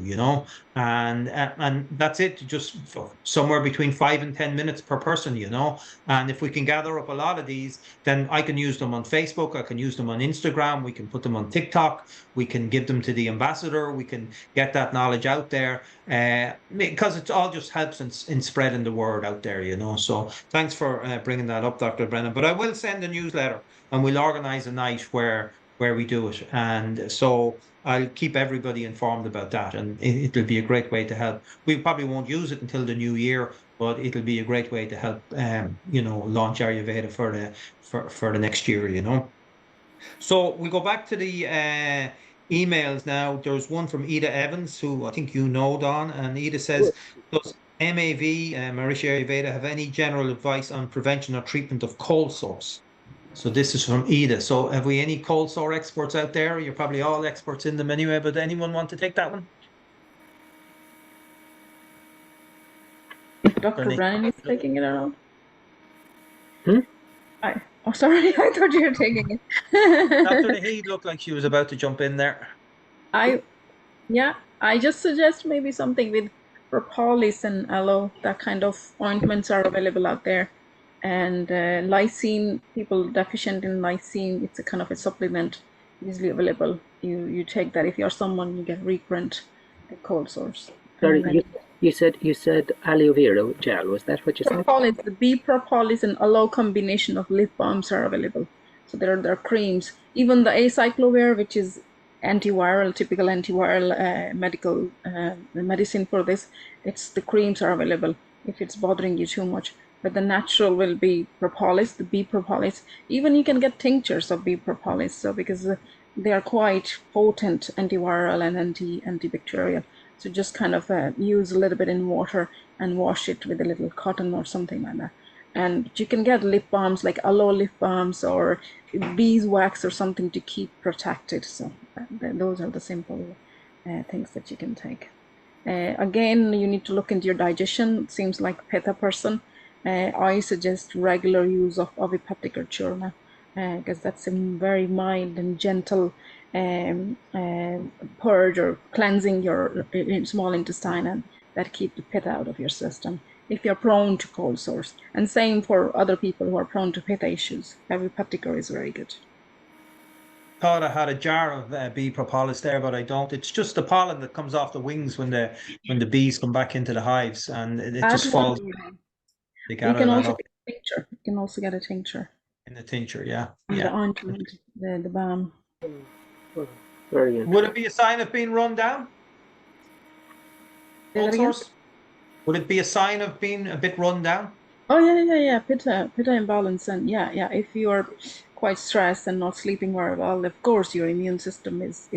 and that's it. Just somewhere between 5 and 10 minutes per person, and if we can gather up a lot of these, then I can use them on Facebook, I can use them on Instagram, we can put them on TikTok, we can give them to the ambassador, we can get that knowledge out there, because it all just helps in spreading the word out there, So thanks for bringing that up, Dr. Brennan. But I will send a newsletter, and we'll organize a night where we do it, and so I'll keep everybody informed about that, and it'll be a great way to help. We probably won't use it until the new year, but it'll be a great way to help, launch Ayurveda for the next year, So we go back to the emails now. There's one from Ida Evans, who I think Don, and Ida says, does MAV, Maharishi Ayurveda, have any general advice on prevention or treatment of cold sores? So this is from Ida. So have we any cold sore experts out there? You're probably all experts in them anyway, but anyone want to take that one? Dr. Brennan is taking it around. Hmm? Sorry, I thought you were taking it. Dr. Naheed looked like she was about to jump in there. I just suggest maybe something with propolis and aloe. That kind of ointments are available out there. And lysine, people deficient in lysine, it's a kind of a supplement easily available. You take that if you're someone you get recurrent cold sores. Sorry, you said aloe vera gel. Was that what you said? Propolis, the bee propolis and aloe combination of lip balms are available. So there are creams. Even the acyclovir, which is antiviral, typical antiviral medical medicine for this, the creams are available if it's bothering you too much. but the natural will be propolis, the bee propolis. Even you can get tinctures of bee propolis, so because they are quite potent antiviral and antibacterial. So just kind of use a little bit in water and wash it with a little cotton or something like that. And you can get lip balms like aloe lip balms or beeswax or something to keep protected. So those are the simple things that you can take. Again, you need to look into your digestion. It seems like Pitta person. I suggest regular use of avipattic or churna because that's a very mild and gentle purge or cleansing your small intestine, and that keep the Pitta out of your system if you're prone to cold sores. And same for other people who are prone to Pitta issues. Avipattic is very good. Thought I had a jar of bee propolis there, but I don't. It's just the pollen that comes off the wings when the bees come back into the hives, and it just falls. You can also get a tincture. You can also get a tincture. In the tincture, yeah. The ointment, the balm. Very interesting. Would it be a sign of being run down? Would it be a sign of being a bit run down? Oh yeah. Pitta imbalance, and yeah. If you are quite stressed and not sleeping very well, of course your immune system is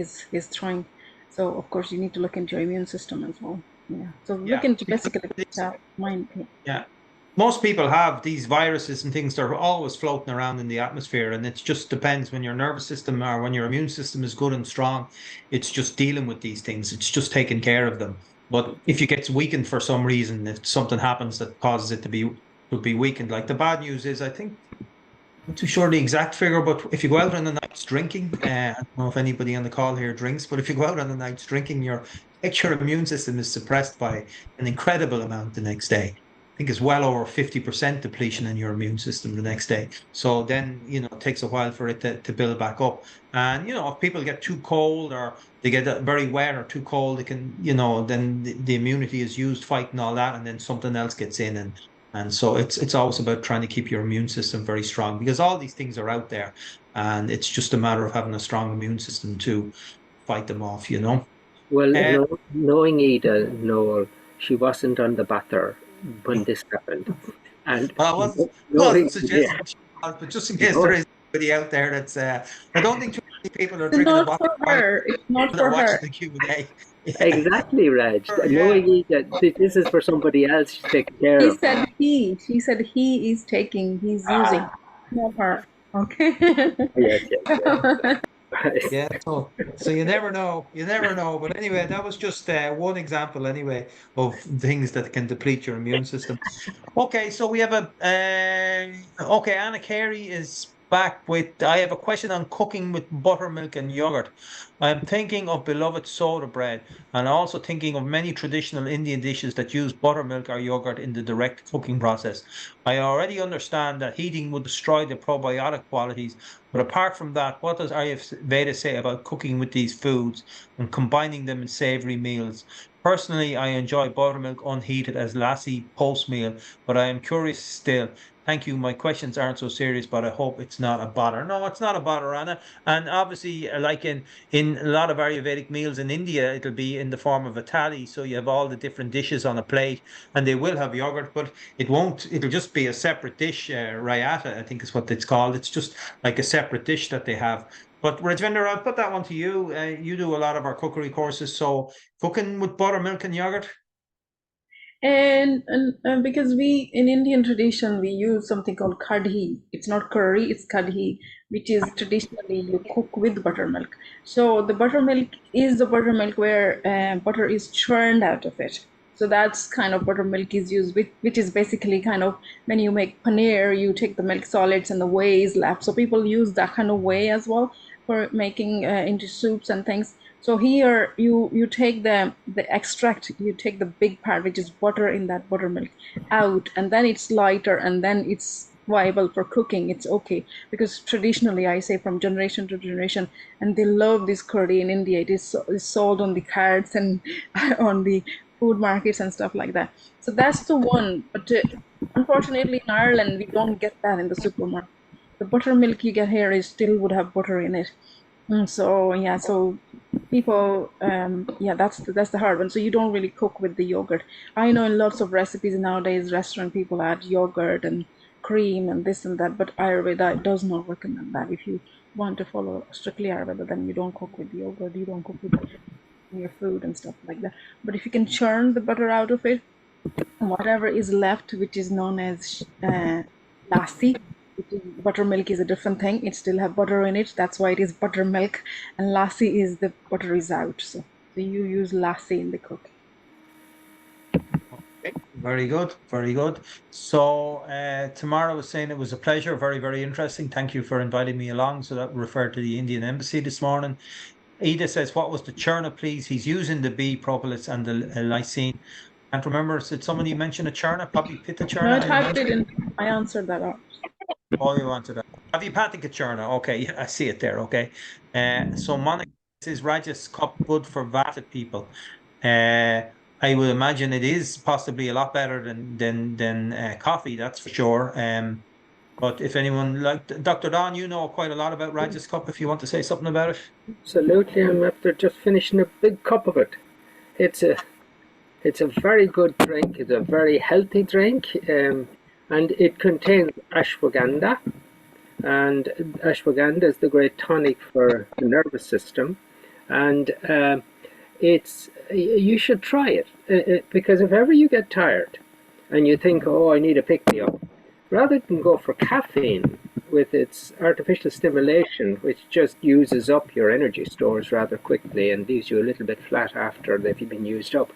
trying. So of course you need to look into your immune system as well. Yeah. So look into basically mind. Yeah. Most people have these viruses and things that are always floating around in the atmosphere, and it just depends when your nervous system or when your immune system is good and strong. It's just dealing with these things. It's just taking care of them. But if it gets weakened for some reason, if something happens that causes it to be weakened, like the bad news is, I think, I'm not too sure the exact figure, but if you go out on the nights drinking, I don't know if anybody on the call here drinks, but if you go out on the nights drinking, your immune system is suppressed by an incredible amount the next day. I think it's well over 50% depletion in your immune system the next day. So then, it takes a while for it to build back up. And, if people get too cold or they get very wet or too cold, it can, then the immunity is used fighting all that, and then something else gets in. And so it's always about trying to keep your immune system very strong, because all these things are out there, and it's just a matter of having a strong immune system to fight them off, Well, knowing Ada, Noel, she wasn't on the batter when this happened. And I wasn't suggesting, but just in case there is anybody out there that's, I don't think too many people are drinking a bottle of water. It's not for her. The Q&A. Exactly, Raj. Knowing that this is for somebody else to take care of. She said he is taking, he's using, not her. Okay. Yes. Yeah, so you never know. But anyway, that was just one example anyway of things that can deplete your immune system. Okay, so we have Anna Carey is back with, I have a question on cooking with buttermilk and yogurt. I'm thinking of beloved soda bread, and also thinking of many traditional Indian dishes that use buttermilk or yogurt in the direct cooking process. I already understand that heating would destroy the probiotic qualities, but apart from that, what does Ayurveda say about cooking with these foods and combining them in savory meals? Personally, I enjoy buttermilk unheated as lassi post-meal, but I am curious still. Thank you. My questions aren't so serious, but I hope it's not a bother. No, it's not a bother, Anna. And obviously, like in a lot of Ayurvedic meals in India, it'll be in the form of a thali. So you have all the different dishes on a plate, and they will have yogurt, but it'll just be a separate dish. Rayata, I think is what it's called. It's just like a separate dish that they have. But Rajvinder, I'll put that one to you. You do a lot of our cookery courses, so cooking with buttermilk and yogurt. And because we in Indian tradition we use something called kadhi. It's not curry, it's kadhi, which is traditionally you cook with buttermilk. So the buttermilk is the buttermilk where butter is churned out of it. So that's kind of buttermilk is used, which is basically kind of when you make paneer, you take the milk solids and the whey is left. So people use that kind of whey as well for making into soups and things. So here you take the extract, you take the big part, which is butter in that buttermilk, out, and then it's lighter, and then it's viable for cooking. It's okay, because traditionally, I say from generation to generation, and they love this curry in India. It is sold on the carts and on the food markets and stuff like that. So that's the one. But unfortunately, in Ireland, we don't get that in the supermarket. The buttermilk you get here is still would have butter in it. So yeah, so people, yeah, that's the hard one. So you don't really cook with the yogurt. I know in lots of recipes nowadays, restaurant people add yogurt and cream and this and that, but Ayurveda does not recommend that. If you want to follow strictly Ayurveda, then you don't cook with yogurt, you don't cook with your food and stuff like that. But if you can churn the butter out of it, whatever is left, which is known as lassi, buttermilk is a different thing. It still have butter in it. That's why it is buttermilk. And lassi is the butter is out. So you use lassi in the cooking. Okay, very good, very good. So Tamara was saying it was a pleasure, very, very interesting. Thank you for inviting me along. So that referred to the Indian Embassy this morning. Ida says, what was the churna, please? He's using the B propolis and the lysine. Can't remember. Did somebody mention a churna? Probably pitta churna. No, I typed it in. I answered that out. Oh, you wanted that. Avipatica churna. Okay, yeah, I see it there. Okay. So Monica says Rajas cup good for Vata people. I would imagine it is possibly a lot better than coffee, that's for sure. But if anyone, like Dr. Don, you know quite a lot about Rajas cup. If you want to say something about it. Absolutely. I'm after just finishing a big cup of it. It's a very good drink. It's a very healthy drink, and it contains ashwagandha. And ashwagandha is the great tonic for the nervous system, and you should try it, because if ever you get tired and you think, oh, I need a pick-me-up, rather than go for caffeine with its artificial stimulation, which just uses up your energy stores rather quickly and leaves you a little bit flat after they've been used up,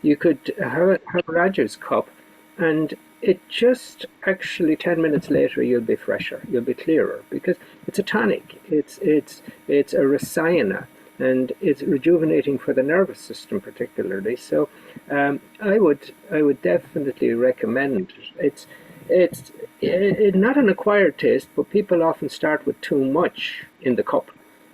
you could have Raja's cup, and it just actually 10 minutes later you'll be fresher, you'll be clearer, because it's a tonic, it's a rasayana, and it's rejuvenating for the nervous system particularly. So I would definitely recommend it. It's not an acquired taste, but people often start with too much in the cup,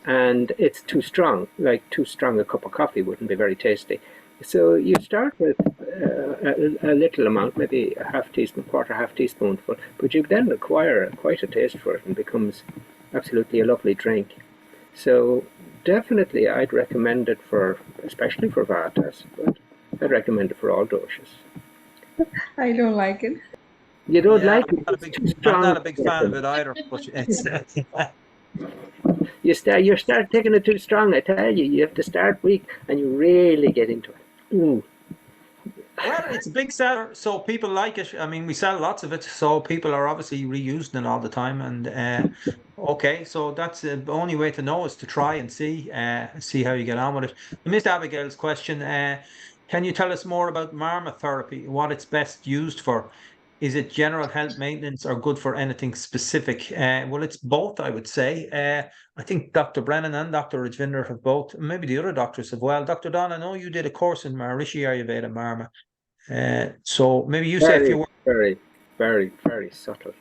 and it's too strong. Like too strong a cup of coffee wouldn't be very tasty. So you start with a little amount, maybe a half teaspoon, half teaspoonful, but you then acquire quite a taste for it and becomes absolutely a lovely drink. So definitely I'd recommend it especially for Vatas, but I'd recommend it for all doshas. I don't like it. You don't like it? I'm not a big fan of it either. But it's, you start taking it too strong, I tell you. You have to start weak and you really get into it. Ooh. Well, it's a big seller, so people like it. I mean, we sell lots of it, so people are obviously reusing it all the time. And okay, so that's the only way to know is to try and see how you get on with it. Miss Abigail's question: can you tell us more about Marma therapy? What it's best used for? Is it general health maintenance or good for anything specific? Well, it's both, I would say. I think Dr. Brennan and Dr. Rajvinder have both. Maybe the other doctors have well. Dr. Don, I know you did a course in Maharishi Ayurveda Marma. So maybe you say a few words. Very, very, very subtle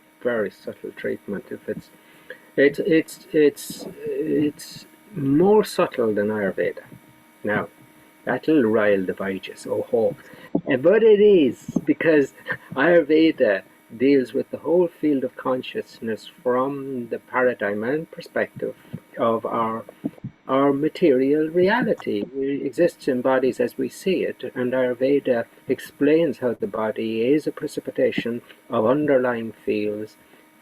treatment. If it's more subtle than Ayurveda. Now, that'll rile the Vajas. But it is, because Ayurveda deals with the whole field of consciousness from the paradigm and perspective of our material reality. It exists in bodies as we see it, and Ayurveda explains how the body is a precipitation of underlying fields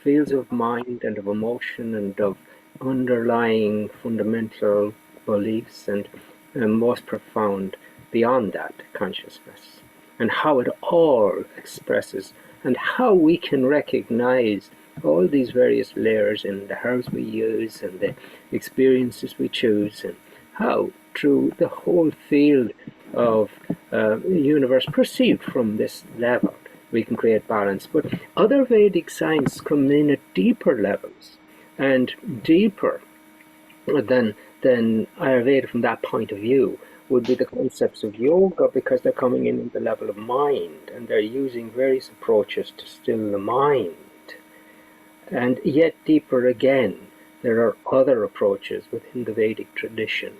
of mind and of emotion and of underlying fundamental beliefs and most profound beyond that consciousness, and how it all expresses, and how we can recognize all these various layers in the herbs we use and the experiences we choose, and how through the whole field of the universe perceived from this level we can create balance. But other Vedic science come in at deeper levels and deeper than Ayurveda from that point of view would be the concepts of yoga, because they're coming in at the level of mind and they're using various approaches to still the mind. And yet deeper again, there are other approaches within the Vedic tradition,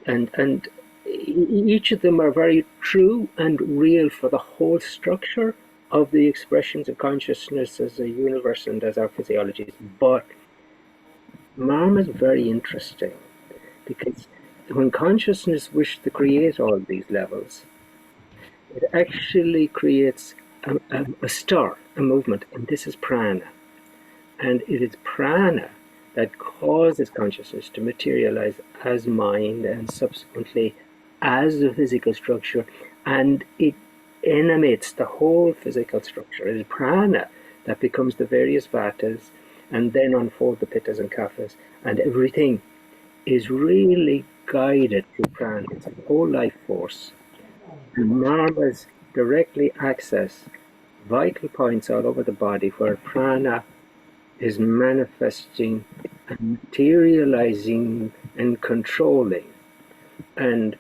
and each of them are very true and real for the whole structure of the expressions of consciousness as a universe and as our physiologies. But Marma is very interesting because when consciousness wishes to create all these levels, it actually creates a stir, a movement, and this is prana. And it is prana that causes consciousness to materialize as mind and subsequently as the physical structure, and it animates the whole physical structure. It is prana that becomes the various vatas and then unfold the pittas and kaphas, and everything is really guided through prana. It's a whole life force. And marmas directly access vital points all over the body where prana is manifesting and materializing and controlling, and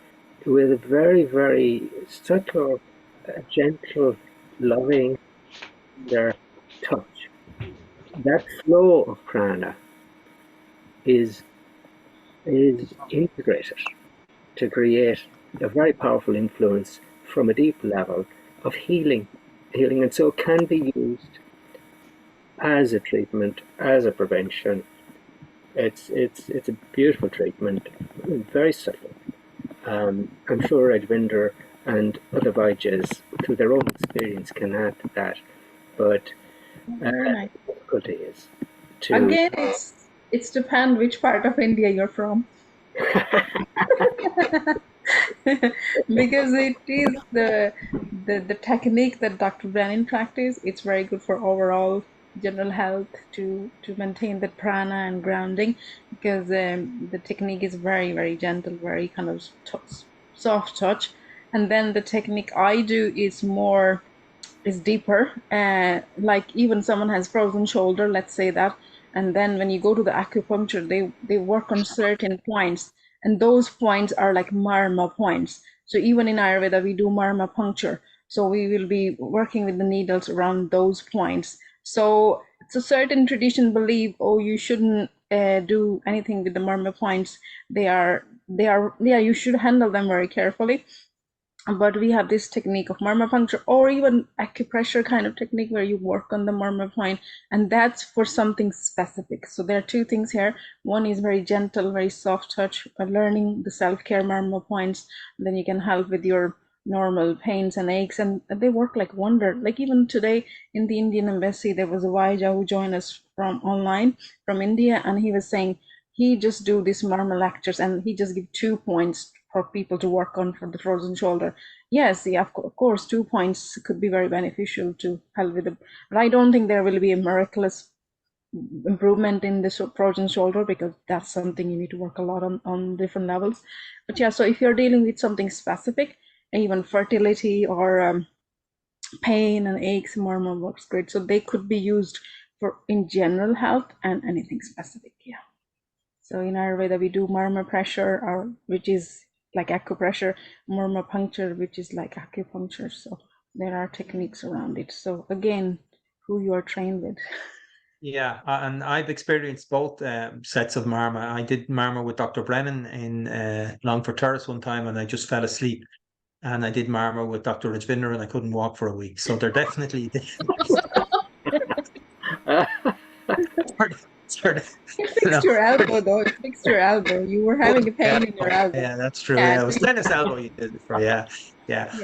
with a very, very subtle, gentle, loving their touch. That flow of prana is integrated to create a very powerful influence from a deep level of healing, and so it can be used as a treatment, as a prevention. It's a beautiful treatment, very subtle. I'm sure Edvinder and other Vajas, through their own experience, can add to that. But the difficulty is to... Again, it's depend which part of India you're from. Because it is the technique that Dr. Brennan practiced. It's very good for overall general health to maintain the prana and grounding, because the technique is very, very gentle, very kind of soft touch. And then the technique I do is deeper. Like even someone has frozen shoulder, let's say that, and then when you go to the acupuncture, they work on certain points, and those points are like Marma points. So even in Ayurveda, we do Marma puncture. So we will be working with the needles around those points. So it's a certain tradition believe, oh, you shouldn't do anything with the Marma points. You should handle them very carefully. But we have this technique of Marma puncture, or even acupressure kind of technique where you work on the Marma point, and that's for something specific. So there are two things here. One is very gentle, very soft touch, learning the self-care Marma points. Then you can help with your normal pains and aches, and they work like wonder. Like even today in the Indian embassy, there was a Vaja who joined us from online from India, and he was saying he just do these Marma lectures, and he just give 2 points for people to work on for the frozen shoulder. Yes, yeah, of course, 2 points could be very beneficial to help with it. But I don't think there will be a miraculous improvement in the frozen shoulder, because that's something you need to work a lot on different levels. But yeah, so if you're dealing with something specific, even fertility or pain and aches, Marma works great. So they could be used for in general health and anything specific. Yeah. So in Ayurveda, we do Marma pressure, which is like acupressure, Marma puncture, which is like acupuncture. So there are techniques around it. So again, who you are trained with. Yeah, and I've experienced both sets of Marma. I did Marma with Dr. Brennan in Longford Terrace one time, and I just fell asleep. And I did Marma with Dr. Rajvinder, and I couldn't walk for a week. So they're definitely... You fixed your elbow, though. You fixed your elbow. You were having a pain in your elbow. Yeah, that's true. Yeah, it was tennis elbow you did it for. Yeah.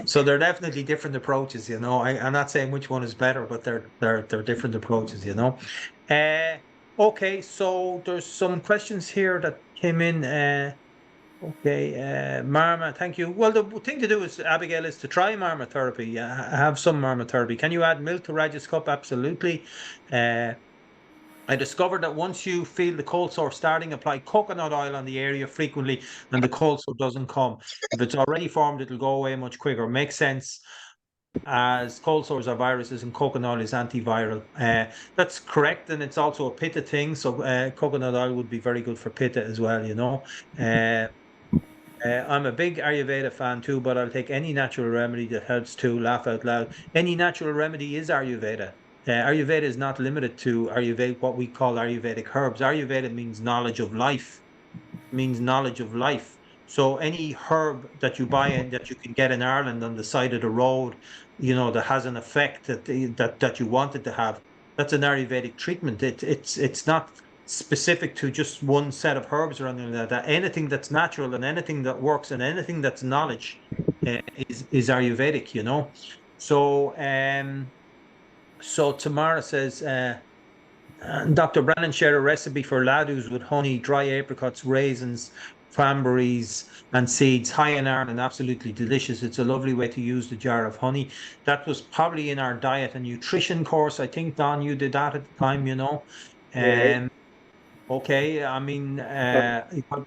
So they're definitely different approaches. I'm not saying which one is better, but they're different approaches. Okay, so there's some questions here that came in. Okay, Marma, thank you. Well, the thing to do is, Abigail, is to try Marma therapy. Have some Marma therapy. Can you add milk to Raj's cup? Absolutely. I discovered that once you feel the cold sore starting, apply coconut oil on the area frequently, and the cold sore doesn't come. If it's already formed, it'll go away much quicker. Makes sense, as cold sores are viruses and coconut oil is antiviral. That's correct, and it's also a pitta thing. So coconut oil would be very good for pitta as well. I'm a big Ayurveda fan too, but I'll take any natural remedy that helps too. Laugh out loud. Any natural remedy is Ayurveda. Ayurveda is not limited to Ayurveda, what we call Ayurvedic herbs. Ayurveda means knowledge of life. So any herb that you buy and that you can get in Ireland on the side of the road, that has an effect that you want it to have, that's an Ayurvedic treatment. It's not specific to just one set of herbs or anything like that. Anything that's natural and anything that works and anything that's knowledge is Ayurvedic, you know. So so Tamara says Dr. Brennan shared a recipe for laddus with honey, dry apricots, raisins, cranberries, and seeds, high in iron and absolutely delicious. It's a lovely way to use the jar of honey. That was probably in our diet and nutrition course. I think, Don, you did that at the time, you know. Okay, I mean, I'm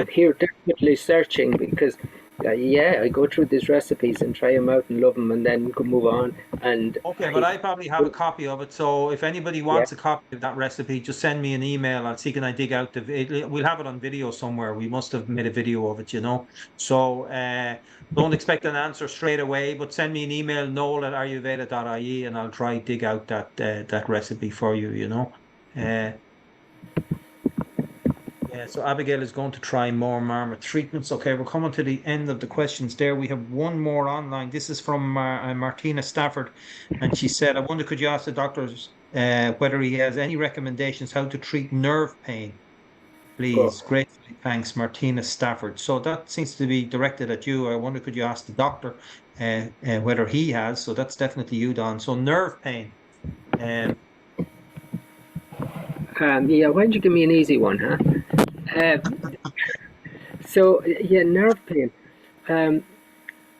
here definitely searching because, yeah, I go through these recipes and try them out and love them, and then can move on. And okay, but I probably have a copy of it. So if anybody wants a copy of that recipe, just send me an email. I'll see can I dig out we'll have it on video somewhere. We must have made a video of it, you know. So don't expect an answer straight away, but send me an email, noel@ayurveda.ie, and I'll try dig out that recipe for you, you know. Yeah, so Abigail is going to try more Marma treatments. Okay, we're coming to the end of the questions there. We have one more online. This is from Martina Stafford, and she said, I wonder, could you ask the doctors whether he has any recommendations how to treat nerve pain? Please, gratefully, thanks, Martina Stafford. So that seems to be directed at you. I wonder, could you ask the doctor whether he has? So that's definitely you, Don. So nerve pain. yeah, why don't you give me an easy one, huh? So, yeah, nerve pain.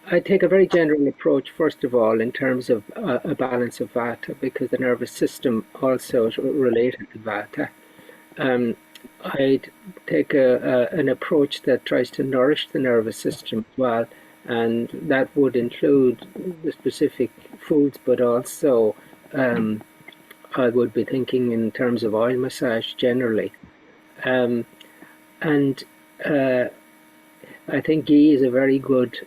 I take a very general approach, first of all, in terms of a balance of Vata, because the nervous system also is related to Vata. I'd take an approach that tries to nourish the nervous system as well, and that would include the specific foods, but also I would be thinking in terms of oil massage generally. And I think ghee is a very good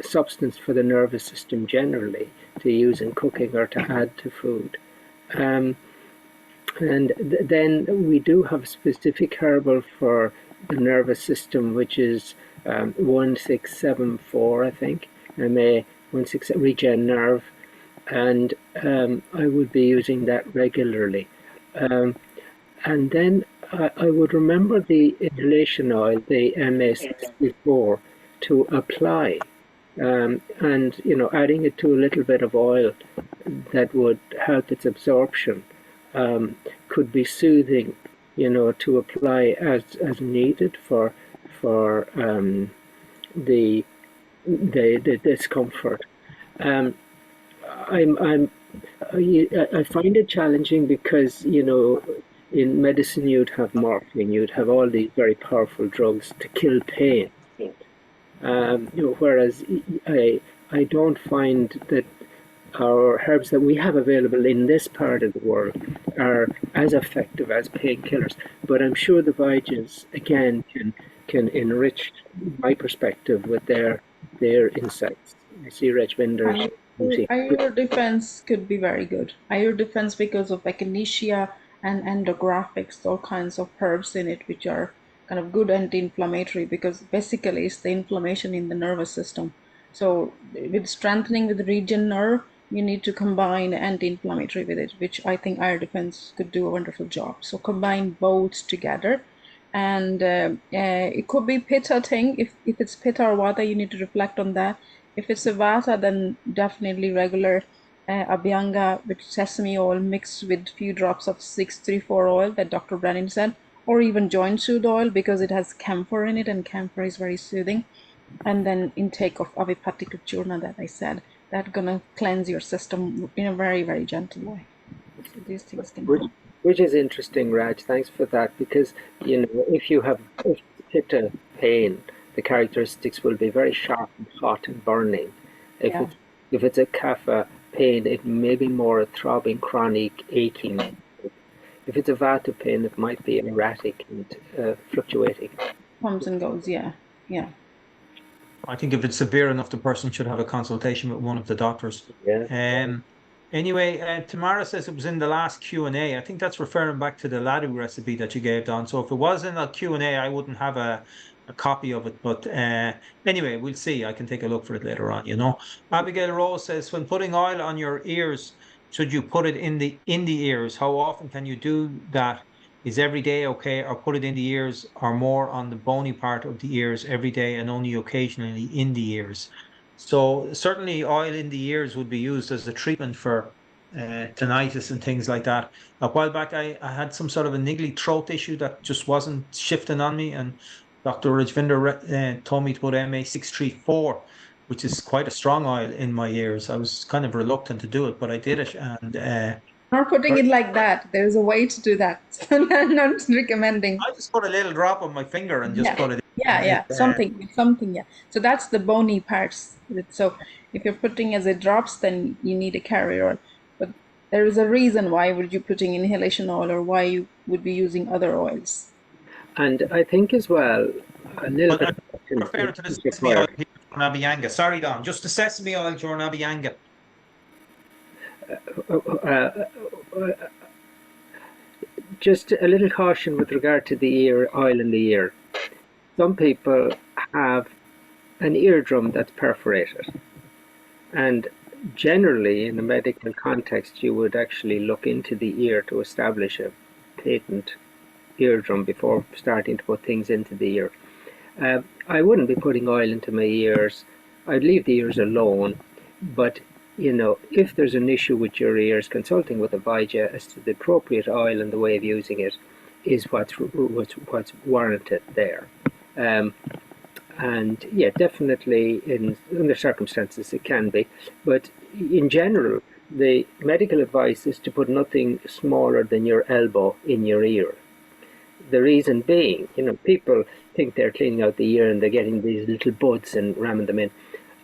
substance for the nervous system generally to use in cooking or to add to food. And then we do have specific herbal for the nervous system, which is 1674, I think, MA 16 Regen Nerve, and I would be using that regularly. And then I would remember the inhalation oil, the MA64, to apply, and you know, adding it to a little bit of oil that would help its absorption could be soothing, you know, to apply as needed for the discomfort. I find it challenging because, you know, in medicine you'd have morphine, you'd have all these very powerful drugs to kill pain. You know, whereas I don't find that our herbs that we have available in this part of the world are as effective as painkillers. But I'm sure the Vaidyanas, again, can enrich my perspective with their insights. I see Rajvinder. Ayur defense could be very good. Ayur defense because of echinacea and endographics, all kinds of herbs in it, which are kind of good anti-inflammatory, because basically it's the inflammation in the nervous system. So with strengthening with the regen nerve, you need to combine anti-inflammatory with it, which I think Ayur defense could do a wonderful job. So combine both together. And it could be pitta thing. If it's pitta or vata, you need to reflect on that. If it's a vata, then definitely regular abhyanga with sesame oil mixed with few drops of 634 oil that Dr. Brennan said, or even joint soothe oil because it has camphor in it, and camphor is very soothing. And then intake of avipatika churna that I said, that's gonna cleanse your system in a very, very gentle way. So these things can help. Which is interesting, Raj. Thanks for that, because, you know, if you have pitta pain, the characteristics will be very sharp and hot and burning. If it's a kapha pain, it may be more a throbbing, chronic, aching. If it's a vata pain, it might be erratic and fluctuating. Comes and goes, yeah. I think if it's severe enough, the person should have a consultation with one of the doctors. Yeah. Anyway, Tamara says it was in the last Q&A. I think that's referring back to the Laddu recipe that you gave, Don. So if it was in a Q&A, I wouldn't have a copy of it. But anyway, we'll see. I can take a look for it later on, you know. Abigail Rose says, when putting oil on your ears, should you put it in the ears? How often can you do that? Is every day okay, or put it in the ears, or more on the bony part of the ears every day and only occasionally in the ears? So certainly oil in the ears would be used as a treatment for tinnitus and things like that. A while back, I had some sort of a niggly throat issue that just wasn't shifting on me, and Dr. Rajvinder told me to put MA634, which is quite a strong oil in my ears. I was kind of reluctant to do it, but I did it, and Not putting it like that. There's a way to do that. I'm not recommending. I just put a little drop on my finger and just put it in. Yeah. Something, yeah. So that's the bony parts. So if you're putting as it drops, then you need a carrier oil. But there is a reason why would you putting inhalation oil, or why you would be using other oils. And I think as well, a little bit. Referring to the sesame oil during Abhyanga. Sorry, Don. Just the sesame oil during Abhyanga. Just a little caution with regard to the ear, oil in the ear. Some people have an eardrum that's perforated, and generally in a medical context you would actually look into the ear to establish a patent eardrum before starting to put things into the ear. I wouldn't be putting oil into my ears. I'd leave the ears alone, but you know, if there's an issue with your ears, consulting with a Vaidya as to the appropriate oil and the way of using it is what's warranted there. And yeah, definitely in the circumstances it can be, but in general, the medical advice is to put nothing smaller than your elbow in your ear. The reason being, you know, people think they're cleaning out the ear and they're getting these little buds and ramming them in.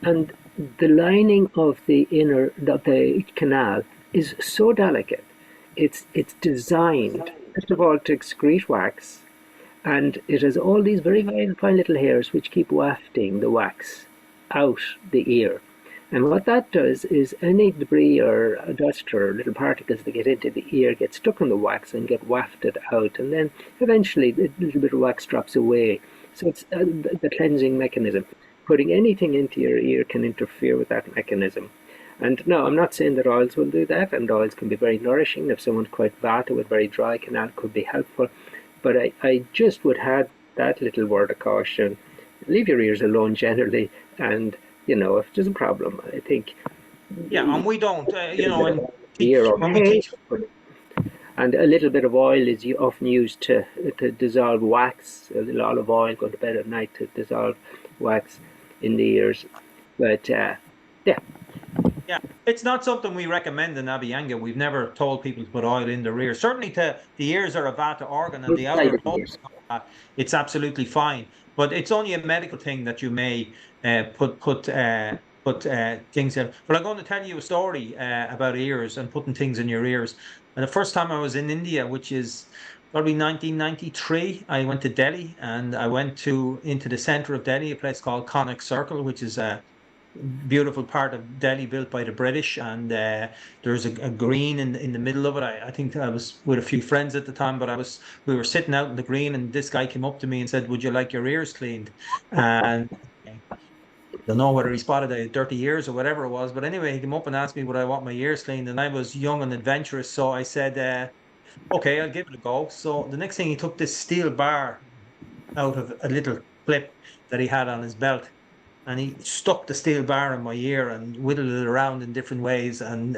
And the lining of the the canal is so delicate. It's designed, first of all, to excrete wax, and it has all these very, very fine little hairs which keep wafting the wax out the ear. And what that does is any debris or dust or little particles that get into the ear get stuck on the wax and get wafted out, and then eventually a little bit of wax drops away. So it's the cleansing mechanism. Putting anything into your ear can interfere with that mechanism. And no, I'm not saying that oils will do that, and oils can be very nourishing. If someone's quite Vata with very dry canal, could be helpful. But I just would have that little word of caution. Leave your ears alone generally, and you know, if there's a problem, I think. Yeah, and we don't, you know, and a little bit of oil is often used to dissolve wax. A little olive oil, go to bed at night to dissolve wax in the ears. But yeah. Yeah, it's not something we recommend in Abhyanga. We've never told people to put oil in their ears. Certainly the ears are a Vata organ, and the outer it's absolutely fine. But it's only a medical thing that you may put things in. But I'm going to tell you a story about ears and putting things in your ears. And the first time I was in India, which is probably 1993, I went to Delhi, and I went into the center of Delhi, a place called Connaught Circle, which is a beautiful part of Delhi built by the British, and there's a green in the middle of it. I think I was with a few friends at the time, but we were sitting out in the green, and this guy came up to me and said, "Would you like your ears cleaned?" And I don't know whether he spotted I had dirty ears or whatever it was, but anyway, he came up and asked me would I want my ears cleaned, and I was young and adventurous, so I said, okay, I'll give it a go. So the next thing, he took this steel bar out of a little clip that he had on his belt, and he stuck the steel bar in my ear and whittled it around in different ways, and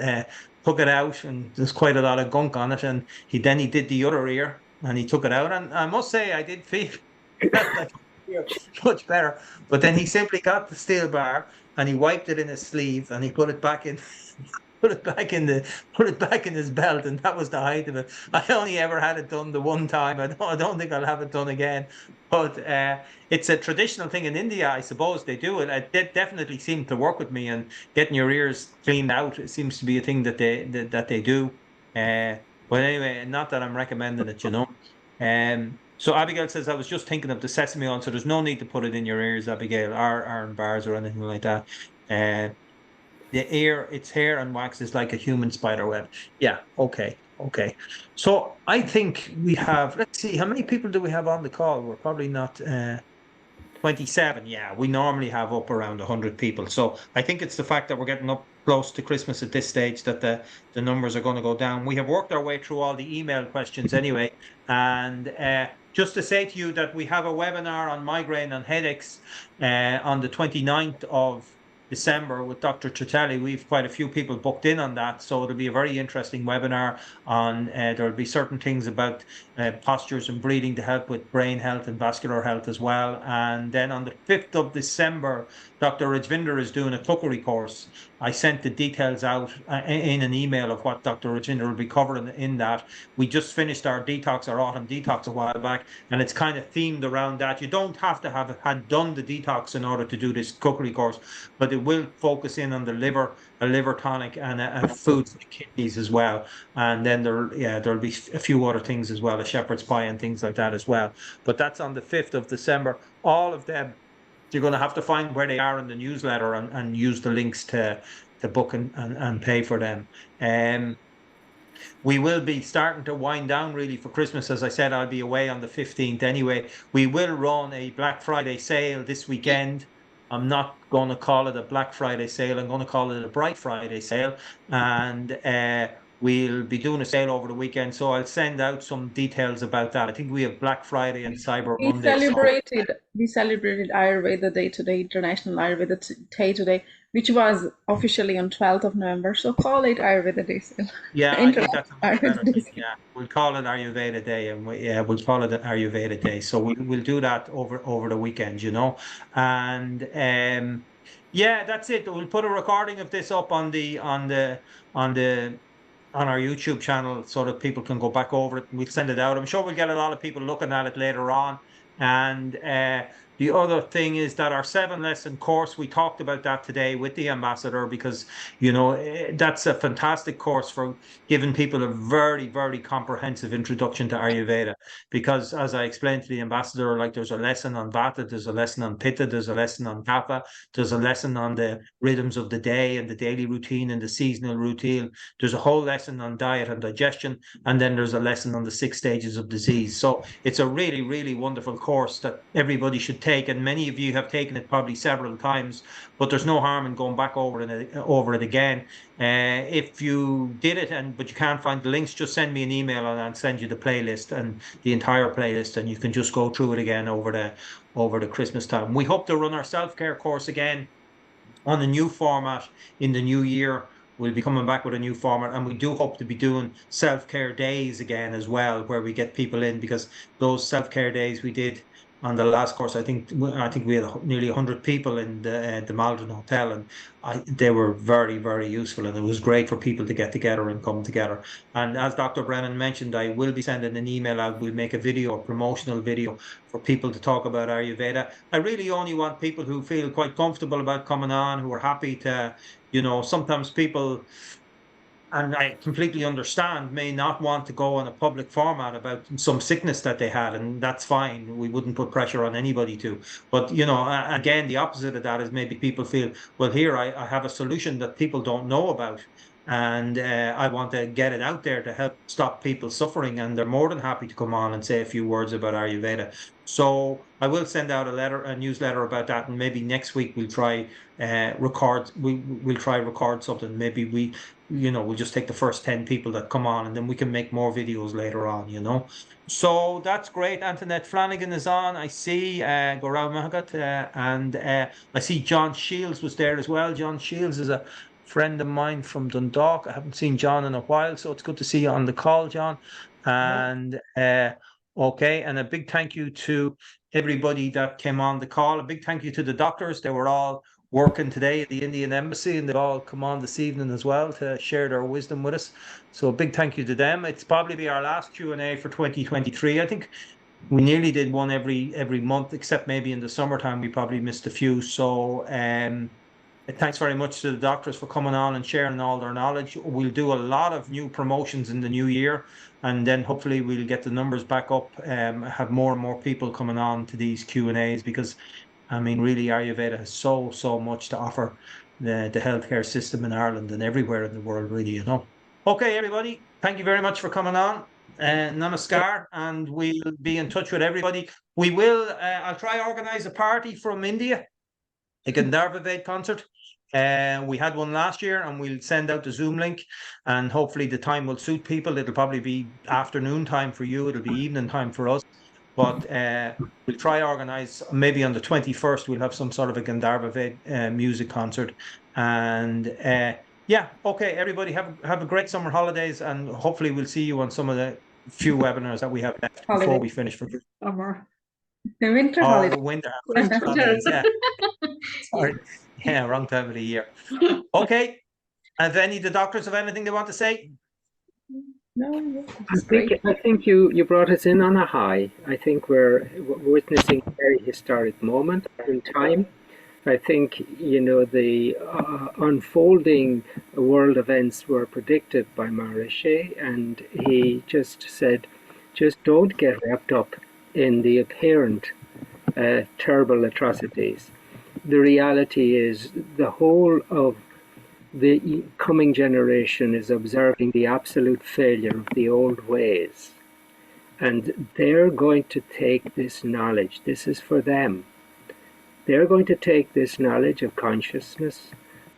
took it out, and there's quite a lot of gunk on it. And he did the other ear, and he took it out, and I must say I did feel like much better. But then he simply got the steel bar and he wiped it in his sleeve, and he put it back in. Put it back in his belt, and that was the height of it. I only ever had it done the one time. I don't think I'll have it done again. But it's a traditional thing in India, I suppose they do it. It definitely seemed to work with me, and getting your ears cleaned out, it seems to be a thing that they do. But anyway, not that I'm recommending it, you know. So Abigail says, I was just thinking of the sesame oil, so there's no need to put it in your ears, Abigail, or iron bars or anything like that. Its hair and wax is like a human spider web. Yeah, okay. So I think we have, let's see, how many people do we have on the call? We're probably not 27. Yeah, we normally have up around 100 people. So I think it's the fact that we're getting up close to Christmas at this stage that the numbers are going to go down. We have worked our way through all the email questions anyway. And just to say to you that we have a webinar on migraine and headaches on the 29th of December with Dr. Tritelli. We've quite a few people booked in on that. So it'll be a very interesting webinar on, there'll be certain things about postures and breathing to help with brain health and vascular health as well. And then on the 5th of December, Dr. Rajvinder is doing a cookery course. I sent the details out in an email of what Dr. Rajvinder will be covering in that. We just finished our autumn detox a while back, and it's kind of themed around that. You don't have to have had done the detox in order to do this cookery course, but it will focus in on the liver, a liver tonic, and foods for the kidneys as well. And then there'll be a few other things as well, a shepherd's pie and things like that as well. But that's on the 5th of December. All of them, you're going to have to find where they are in the newsletter and use the links to book and pay for them. We will be starting to wind down really for Christmas. As I said, I'll be away on the 15th anyway. We will run a Black Friday sale this weekend. I'm not going to call it a Black Friday sale. I'm going to call it a Bright Friday sale. And we'll be doing a sale over the weekend. So I'll send out some details about that. I think we have Black Friday and Cyber Monday. We celebrated Ayurveda Day today, International Ayurveda Day today, which was officially on 12th of November. So call it Ayurveda Day. Yeah, I think that's a much better thing. Yeah, we'll call it Ayurveda Day, and we'll call it Ayurveda Day. So we'll do that over the weekend, you know. And yeah, that's it. We'll put a recording of this up on our YouTube channel so that people can go back over it, and we'll send it out. I'm sure we'll get a lot of people looking at it later on. And the other thing is that our 7-lesson course, we talked about that today with the ambassador, because, you know, that's a fantastic course for giving people a very, very comprehensive introduction to Ayurveda. Because as I explained to the ambassador, like there's a lesson on Vata, there's a lesson on Pitta, there's a lesson on Kapha, there's a lesson on the rhythms of the day and the daily routine and the seasonal routine. There's a whole lesson on diet and digestion, and then there's a lesson on the 6 stages of disease. So it's a really, really wonderful course that everybody should take, and many of you have taken it probably several times, but there's no harm in going back over it again. If you did it but you can't find the links, just send me an email and I'll send you the playlist and the entire playlist, and you can just go through it again over the Christmas time. We hope to run our self-care course again on a new format in the new year. We'll be coming back with a new format, and we do hope to be doing self-care days again as well, where we get people in, because those self-care days we did on the last course, I think we had nearly 100 people in the Malden Hotel, and they were very, very useful, and it was great for people to get together and come together. And as Dr. Brennan mentioned, I will be sending an email out. We'll make a promotional video for people to talk about Ayurveda. I really only want people who feel quite comfortable about coming on, who are happy to, you know, sometimes people, and I completely understand, may not want to go on a public format about some sickness that they had, and that's fine. We wouldn't put pressure on anybody to. But, you know, again, the opposite of that is maybe people feel, well, here I have a solution that people don't know about, and I want to get it out there to help stop people suffering, and they're more than happy to come on and say a few words about Ayurveda. So I will send out a newsletter about that, and maybe next week we'll try record something. Maybe we'll just take the first 10 people that come on, and then we can make more videos later on, you know. So that's great. Antoinette Flanagan is on. I see Gaurav Mahagat, and I see John Shields was there as well. John Shields is a friend of mine from Dundalk. I haven't seen John in a while, so it's good to see you on the call, John. And okay, and a big thank you to everybody that came on the call. A big thank you to the doctors. They were all working today at the Indian Embassy, and they've all come on this evening as well to share their wisdom with us. So a big thank you to them. It's probably be our last Q&A for 2023. I think we nearly did one every month, except maybe in the summertime we probably missed a few. So thanks very much to the doctors for coming on and sharing all their knowledge. We'll do a lot of new promotions in the new year, and then hopefully we'll get the numbers back up, have more and more people coming on to these Q&As, because I mean, really, Ayurveda has so much to offer the healthcare system in Ireland and everywhere in the world, really, you know. Okay, everybody, thank you very much for coming on. Namaskar, and we'll be in touch with everybody. We will, I'll try organize a party from India, a Gandharva Ved concert. We had one last year, and we'll send out the Zoom link, and hopefully the time will suit people. It'll probably be afternoon time for you. It'll be evening time for us. But we'll try to organize, maybe on the 21st, we'll have some sort of a Gandharva music concert. And yeah, okay, everybody have a great summer holidays, and hopefully we'll see you on some of the few webinars that we have left before we finish for Summer. The winter holiday. winter holidays, yeah. Sorry. Yeah, wrong time of the year. Okay. Have any of the doctors have anything they want to say? No, it's great. I think you brought us in on a high. I think we're witnessing a very historic moment in time. I think, you know, the unfolding world events were predicted by Maharishi, and he just said, just don't get wrapped up in the apparent terrible atrocities. The reality is the whole of the coming generation is observing the absolute failure of the old ways. And they're going to take this knowledge. This is for them. They're going to take this knowledge of consciousness,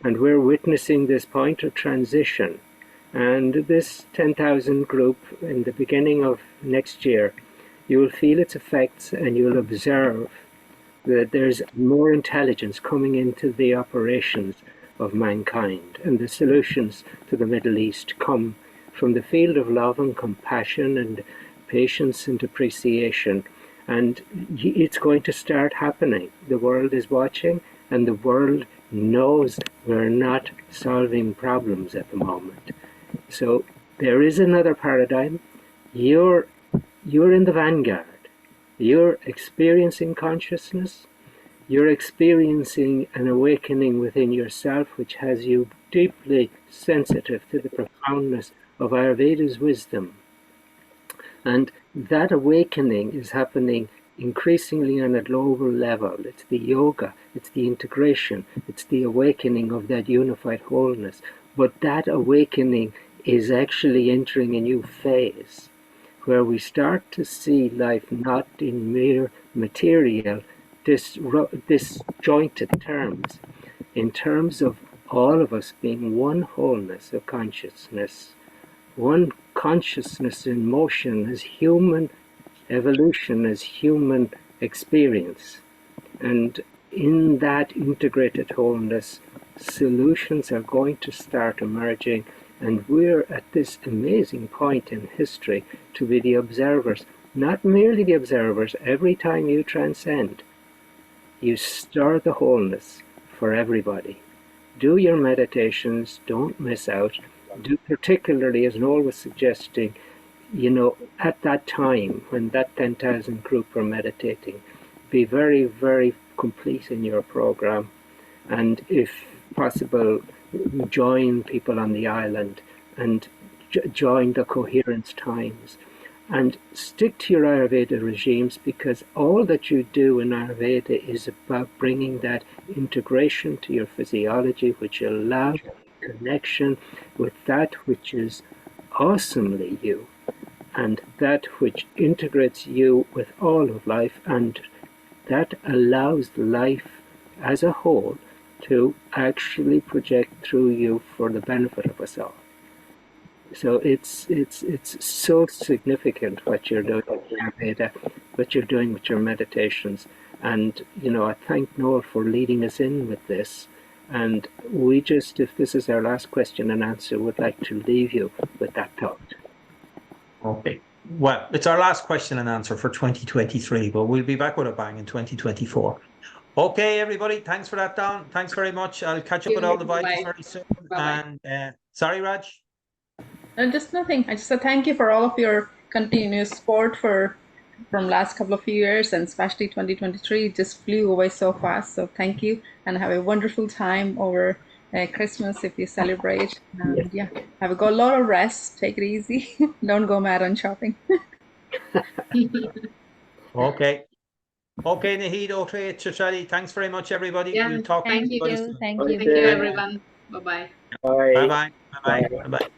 and we're witnessing this point of transition. And this 10,000 group in the beginning of next year, you will feel its effects, and you'll observe that there's more intelligence coming into the operations of mankind, and the solutions to the Middle East come from the field of love and compassion and patience and appreciation. And it's going to start happening. The world is watching, and the world knows we're not solving problems at the moment. So there is another paradigm. You're in the vanguard. You're experiencing consciousness. You're experiencing an awakening within yourself, which has you deeply sensitive to the profoundness of Ayurveda's wisdom. And that awakening is happening increasingly on a global level. It's the yoga, it's the integration, it's the awakening of that unified wholeness. But that awakening is actually entering a new phase, where we start to see life not in mere material, disjointed terms, in terms of all of us being one wholeness of consciousness, one consciousness in motion as human evolution, as human experience. And in that integrated wholeness, solutions are going to start emerging, and we're at this amazing point in history to be the observers, not merely the observers. Every time you transcend, you stir the wholeness for everybody. Do your meditations, don't miss out. Do particularly, as Noel was suggesting, you know, at that time when that 10,000 group are meditating, be very, very complete in your program. And if possible, join people on the island and join the coherence times. And stick to your Ayurveda regimes, because all that you do in Ayurveda is about bringing that integration to your physiology, which allows connection with that which is awesomely you, and that which integrates you with all of life, and that allows life as a whole to actually project through you for the benefit of us all. So it's so significant what you're doing with Ayurveda, what you're doing with your meditations. And, you know, I thank Noel for leading us in with this. And we just, if this is our last question and answer, would like to leave you with that thought. Okay. Well, it's our last question and answer for 2023, but we'll be back with a bang in 2024. Okay, everybody. Thanks for that, Don. Thanks very much. I'll catch up with all the Vitas very soon. Bye-bye. And sorry, Raj. Just nothing. I just said thank you for all of your continuous support from last couple of years, and especially 2023. It just flew away so fast. So thank you, and have a wonderful time over Christmas if you celebrate. And yeah, have a lot of rest. Take it easy. Don't go mad on shopping. Okay. Okay, Naheed. Okay, Chachali. Thanks very much, everybody. Yeah, we'll talk. Thank to everybody you. soon. Thank you. Thank you, everyone. Bye-bye. Bye. Bye-bye. Bye-bye. Bye-bye.